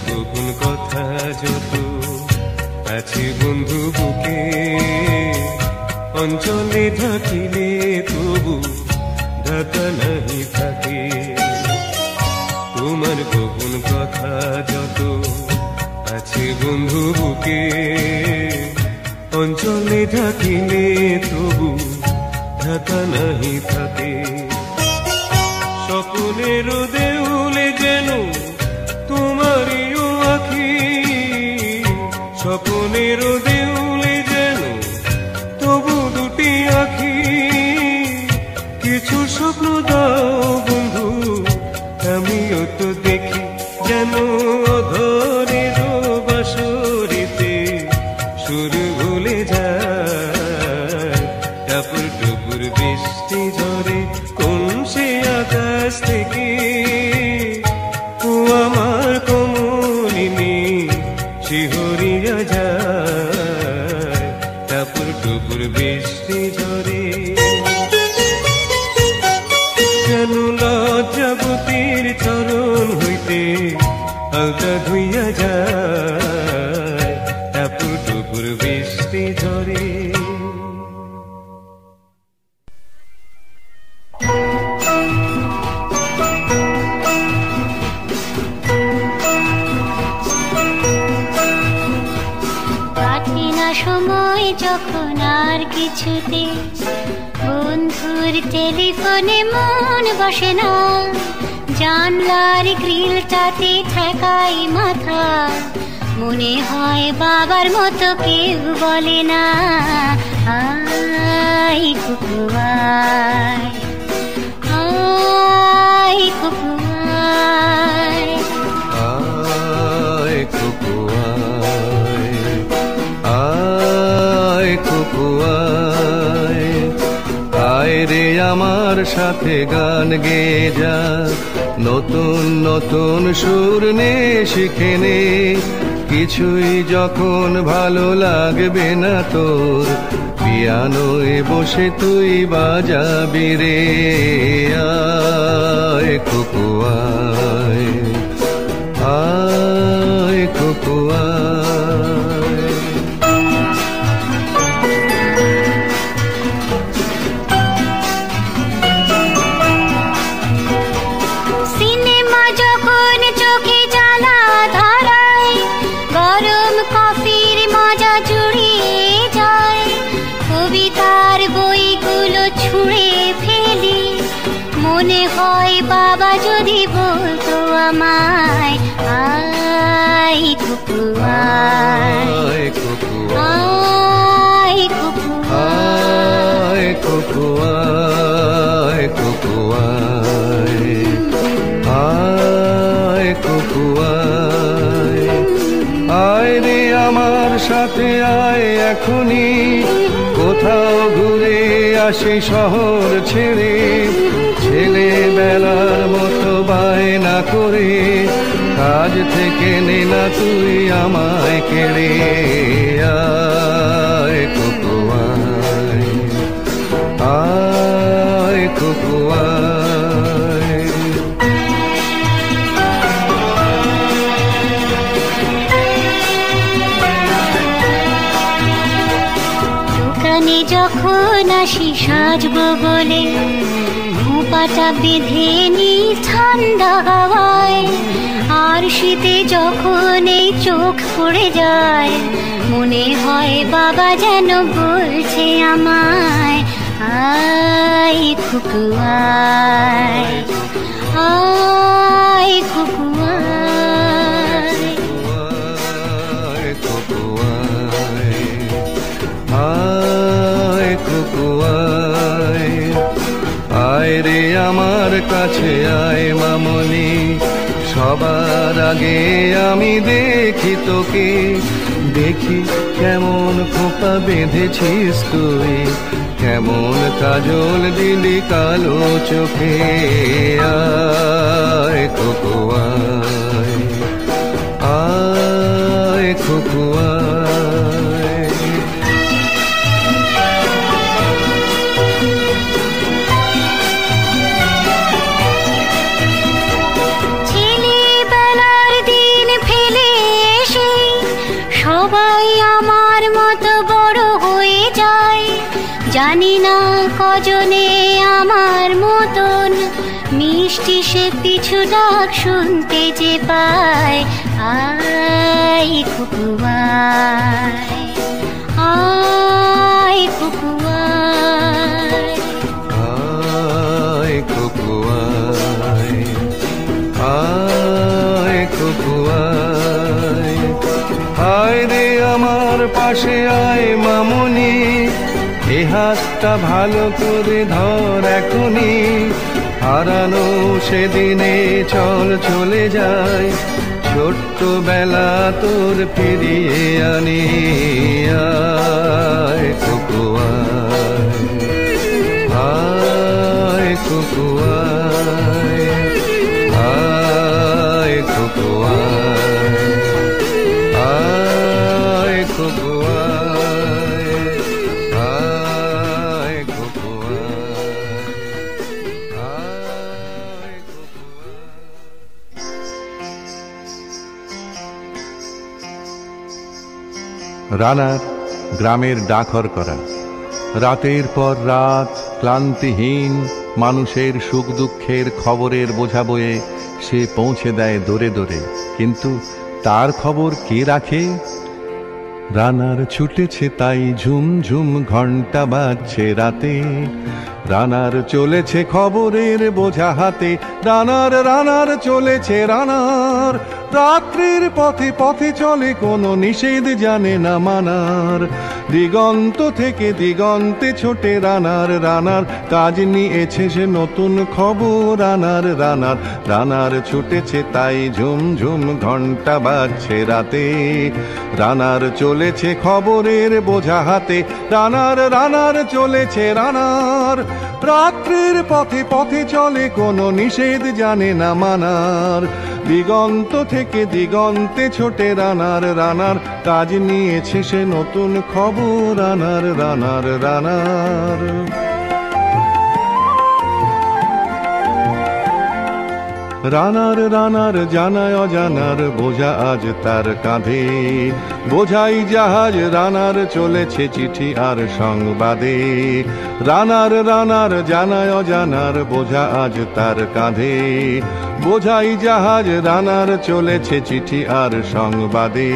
গোপন কথা যত আছে বন্ধু বুকে, অঞ্চলে ঢাকিলে তবু ঢাকা নাহি থাকে, তোমার গোপন কথা যত আছে বন্ধু বুকে, অঞ্চলে ঢাকিলে তবু ঢাকা নাহি থাকে, স্বপ্নের দেউলে যেন তোমারই আঁখি, স্বপ্নের দেউলে যেন তবু দুটি আঁখি, কিছু স্বপ্ন দাও বন্ধু আমিও তো দেখি, যেন অধরের বাঁশরিতে সুর ভুলে যায়, টপুর টুপুর বৃষ্টি ঝরে কোন সে আকাশ থেকে, ও আমার কমলিনী শিহরিয়া যায়, টপুর টুপুর বৃষ্টি ঝরে যেন লজ্জাবতীর চরণ হইতে হালকা ধুইয়া যায়, টপুর টুপুর বৃষ্টি ঝরে। সময় যখন আর কিছুতে বন্ধুর টেলিফোনে মন বসে না, জানলার গ্রিলটাতে ঠেকাই মাথা, মনে হয় বাবার মতো কেউ বলে না, আই কুকু আয়, আয় কুকু আয়, আয় কুকু আয়, কুকু আয়, আয় রে আমার সাথে গান গেয়ে যা, নতুন নতুন সুর নে শিখে নে, কিছুই যখন ভালো লাগবে না তোর, পিয়ানোয় বসে তুই বাজাবি রে, আয় কুকু আয়, আয় কুকু আয়। সিনেমা যখন চোখে জ্বালা ধরায়, গরম কফির মজা জুড়িয়ে যায়, আমায়, আয় কুকু আয়, আয় কুকু আয় কুকু আয়, কুকু আয়, আয় কুকু আয়, আয় রে আমার সাথে আয় এখনই, কোথাও ঘুরে আসি শহর ছেড়ে, ছেলেবেলার মতো বায়না করে, কাজ থেকে নে না তুই আমায় কেড়ে, আয় কুকু আয়, আয় কুকু আয়। দোকানে যখন আসি সাজবো বলে, খোঁপাটা বেঁধে নি ঠান্ডা হাওয়ায়, আর শীতে যখন এই চোখ পড়ে যায়, মনে হয় বাবা যেন বলছে আমায়, আয় কুকু আয়, আয় কুকু আয়, আয় কুকু আয়, আয় কুকু আয়, আয় রে আমার কাছে আয় মামনি, সবার আগে আমি দেখি তোকে, দেখি কেমন খোপা বেঁধেছিস তুই, কেমন কাজল দিলি কালো চোখে, আয় কুকু আয়, আয় কুকু আয়। ছেলেবেলার দিন ফেলে এসে সবাই আমার মতো বড় হয়ে যায়, জানি না কজনে আমার মতন মিষ্টি সে পিছু ডাক শুনতে যে পায়, আয় কুকু আয়, আয় কুকু আয়, আয় কুকু আয়, আয় কুকু আয়, আয় রে আমার পাশে আয় মামনি, এ হাতটা ভালো করে ধর এখনি, হারানো সেদিনে চল চলে যায়, ছোট্টবেলা তোর ফিরিয়ে আনি, আয় কুকু আয়, আয় কুকু আয়, আয় কুকু আয়, আয় কুকু আয়, আয় কুকু আয়, আয় কুকু আয়। রানার গ্রামের ডাকর করা, রাতের পর রাত ক্লান্তিহীন মানুষের সুখ দুঃখের খবরের বোঝা বয়ে সে পৌঁছে দেয় দোরে দোরে, কিন্তু তার খবর কে রাখে? রানার ছুটেছে তাই ঝুম ঝুম ঘন্টা বাজছে রাতে, রানার চলেছে খবরের বোঝা হাতে, রানার রানার চলেছে রানার, রাত্রির পথে পথে চলে কোনো নিষেধ জানে না মানার, দিগন্ত থেকে দিগন্তে ছোটে রানার, রানার কাজ নিয়েছে সে নতুন খবর, রানার রানার রানার ছুটেছে তাই ঝুম ঝুম ঘন্টা বাজছে রাতে, রানার চলেছে খবরের বোঝা হাতে, রানার রানার চলেছে রানার, রাত্রির পথে পথে চলে কোনো নিষেধ জানে না মানার, দিগন্ত থেকে দিগন্তে ছোটে রানার, রানার কাজ নিয়েছে সে নতুন খবর, রানার রানার রানার। রানার রানার জানায় অজানার বোঝা আজ তার কাঁধে, বোঝাই জাহাজ রানার চলেছে চিঠি আর সংবাদে, রানার রানার জানায় অজানার বোঝা আজ তার কাঁধে, বোঝাই জাহাজ রানার চলেছে চিঠি আর সংবাদে,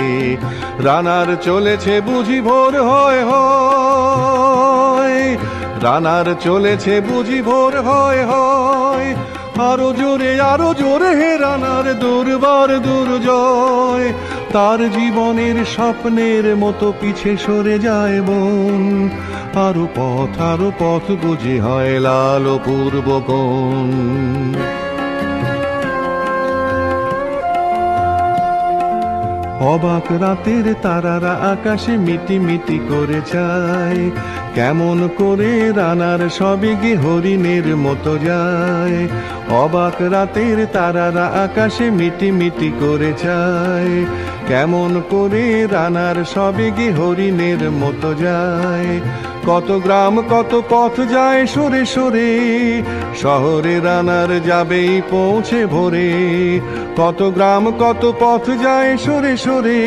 রানার চলেছে বুঝি ভোর হয় হয়, রানার চলেছে বুঝি ভোর হয় হয়, আরো জোরে হে রানার দুর্বার দুর্জয়। তার জীবনের স্বপ্নের মতো পিছে সরে যায় বন, আরো পথ বুঝে হয় লাল পূর্ব কোণ। অবাক রাতের তারারা আকাশে মিটি মিটি করে যায়, কেমন করে রানার সবে গে হরিণের মতো যায়। অবাক রাতের তারারা আকাশে মিটি মিটি করে যায়, কেমন করে রানার সবে গে হরিণের মতো যায়। কত গ্রাম কত পথ যায় সরে সরে, শহরে রানার যাবেই পৌঁছে ভোরে। কত গ্রাম কত পথ যায় সরে সরে,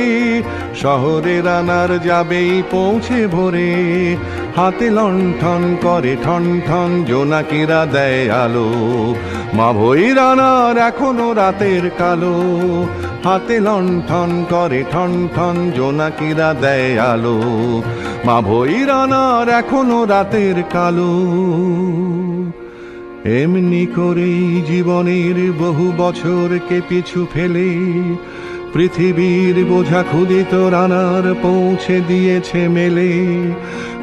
শহরে রানার যাবেই পৌঁছে ভোরে। হাতে লণ্ঠন করে ঠন ঠন, জোনাকিরা দেয় আলো, মা ভৈ রানার এখনো রাতের কালো। হাতে লণ্ঠন করে ঠন ঠন, জোনাকিরা দেয় আলো, মা ভৈ রানার এখনো রাতের কালো। এমনি করেই জীবনের বহু বছরকে পিছু ফেলে পৃথিবীর বোঝা ক্ষুদিত রানার পৌঁছে দিয়েছে মেলে।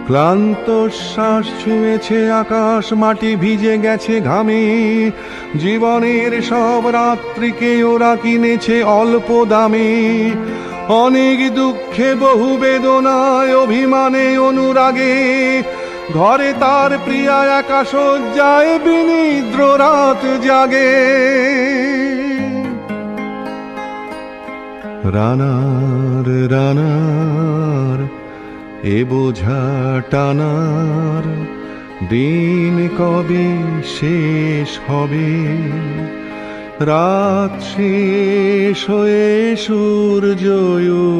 ক্লান্ত শ্বাস ছুঁয়েছে আকাশ, মাটি ভিজে গেছে ঘামে। জীবনের সব রাত্রিকে ওরা কিনেছে অল্প দামে। অনেক দুঃখে বহু বেদনায় অভিমানে অনুরাগে, ঘরে তার প্রিয়া একা শয্যায় বিনিদ্র রাত জাগে। রানার রানার এ বোঝা টানার দিন কবে শেষ হবে। রাত শেষ হয়ে সূর্য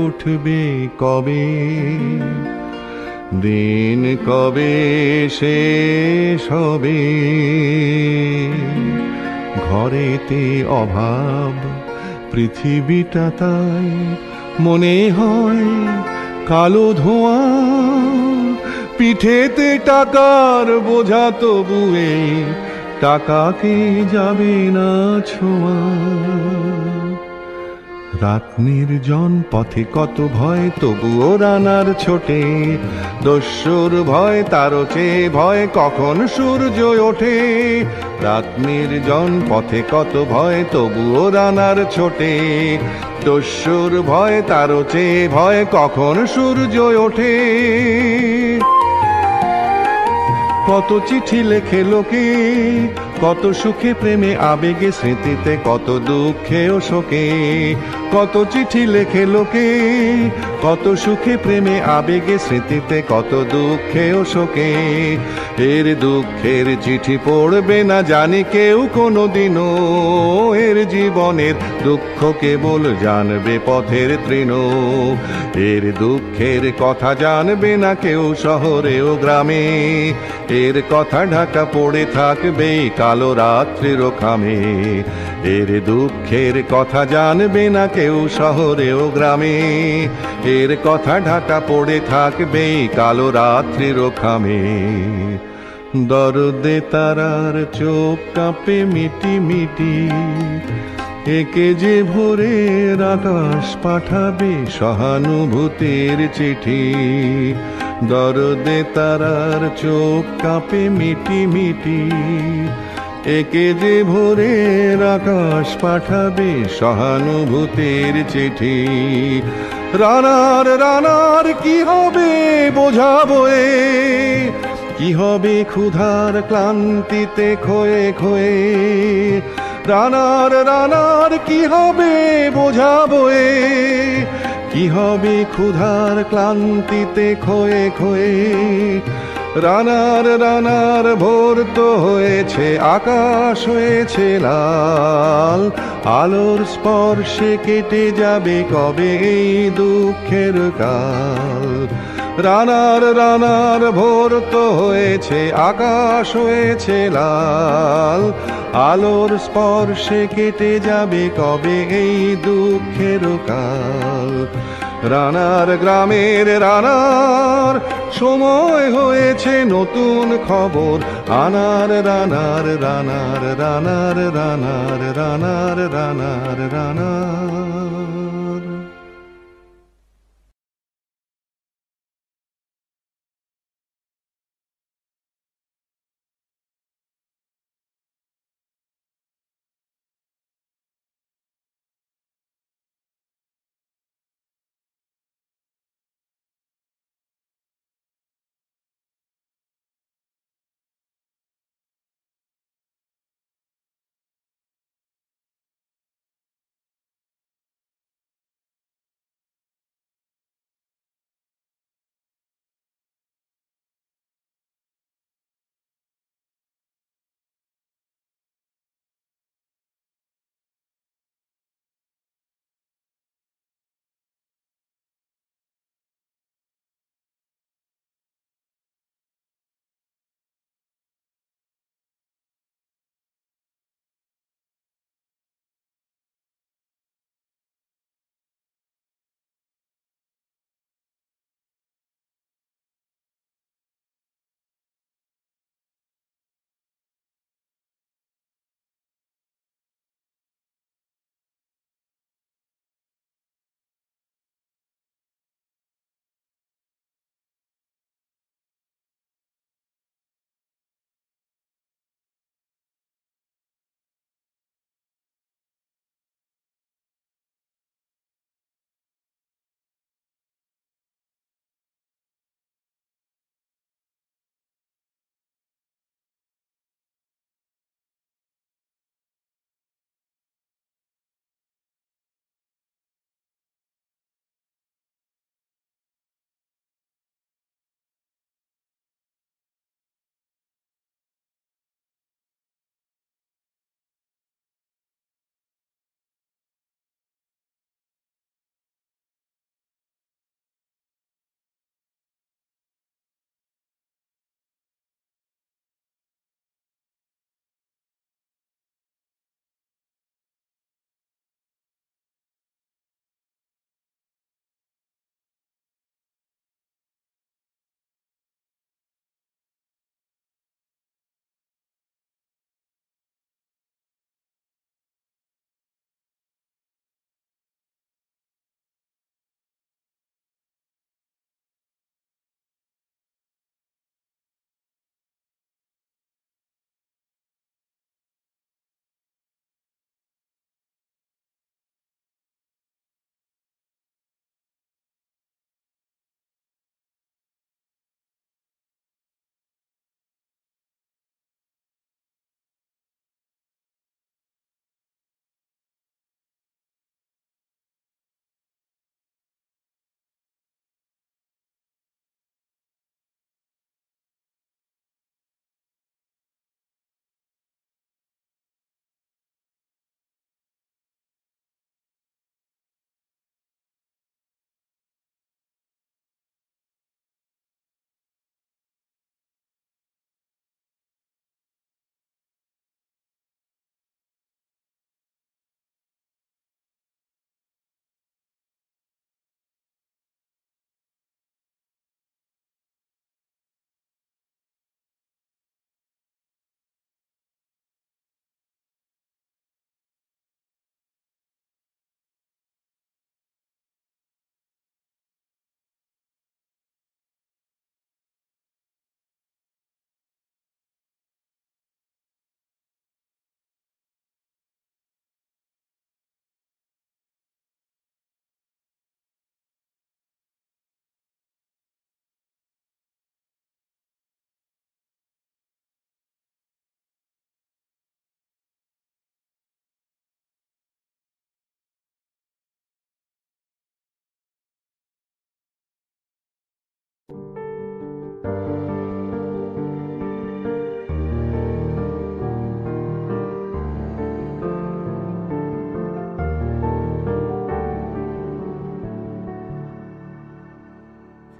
উঠবে কবে, দিন কবে শেষ হবে। ঘরেতে অভাব পৃথিবীটা তাই মনে হয় কালো ধোঁয়া। পিঠেতে টাকার বোঝা তবুয়ে টাকাকে যাবে না ছোঁয়া। রাত নির্জন পথে কত ভয় তবুও রানার ছোটে। দস্যুর ভয় তারও চেয়ে ভয় কখন সূর্য ওঠে। রাত নির্জন পথে কত ভয় তবুও রানার ছোটে। দস্যুর ভয় তারও চেয়ে ভয় কখন সূর্য ওঠে। কত চিঠি লেখে লোকে, কত সুখে প্রেমে আবেগে স্মৃতিতে, কত দুঃখে ও শোকে। কত চিঠি লেখে লোকে, কত সুখে প্রেমে আবেগে স্মৃতিতে, কত দুঃখে ও শোকে। এর দুঃখের চিঠি পড়বে না জানি কেউ কোনোদিনও। এর জীবনের দুঃখ কেবল জানবে পথের তৃণ। এর দুঃখের কথা জানবে না কেউ শহরে ও গ্রামে। এর কথা ঢাকা পড়ে থাকবে কালো রাত্রির খামে। এর দুঃখের কথা জানবে না কেউ শহরে ও গ্রামে। এর কথা ঢাকা পড়ে থাকবে কালো রাত্রির খামে। দরদে তারার চোখ কাঁপে মিটি মিটি, একে যে ভোরের আকাশ পাঠাবে সহানুভূতির চিঠি। দরদে তারার চোখ কাঁপে মিটি মিটি, একে যে ভোরের আকাশ পাঠাবে সহানুভূতির চিঠি। রানার রানার কি হবে বোঝাবো এ, কি হবে ক্ষুধার ক্লান্তিতে খোয়ে খোয়ে। রানার রানার কি হবে বোঝাবো এ, কি হবে ক্ষুধার ক্লান্তিতে খোয়ে খোয়ে। রানার রানার ভোর তো হয়েছে, আকাশ হয়েছে লাল। আলোর স্পর্শে কেটে যাবে কবে এই দুঃখের কাল। রানার রানার ভোর তো হয়েছে, আকাশ হয়েছে লাল। আলোর স্পর্শে কেটে যাবে কবে এই দুঃখের কাল। রানার গ্রামের রানার সময় হয়েছে নতুন খবর আনার। রানার রানার রানার রানার রানার রানার রানার।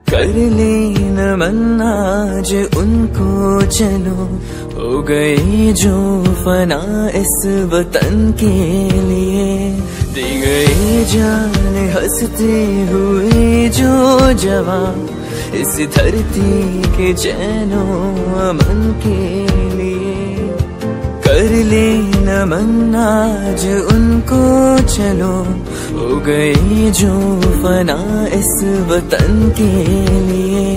कर लेना मन आज उनको चलो, हो गए जो फना इस वतन के लिए। दे गए जान हंसते हुए जो जवान इस धरती के चैनो अमन के लिए। कर ले नमन आज उनको चलो, हो गए जो फना इस वतन के लिए।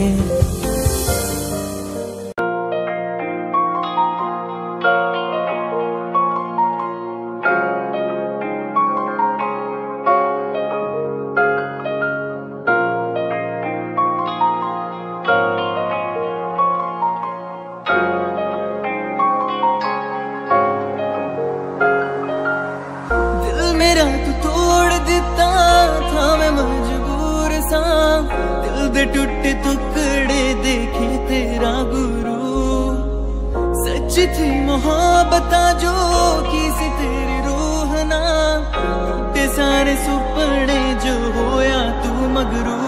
मेरा तू तोड़ दिता था मैं मजबूर सा, दिल दे टूटे टुकड़े देखे तेरा गुरु। सच थी मोहब्बत जो की सी तेरी रूह ना, टूटे सारे सुपने जो होया तू मगरू।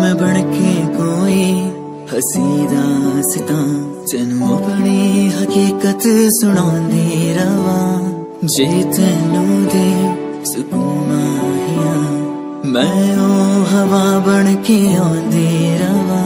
मैं बनके कोई हसी दास्तां तेनू अपनी हकीकत सुनांदी रवा। जे तेनू दे सुकून आया मैं ओ हवा बनके आंदी रवा।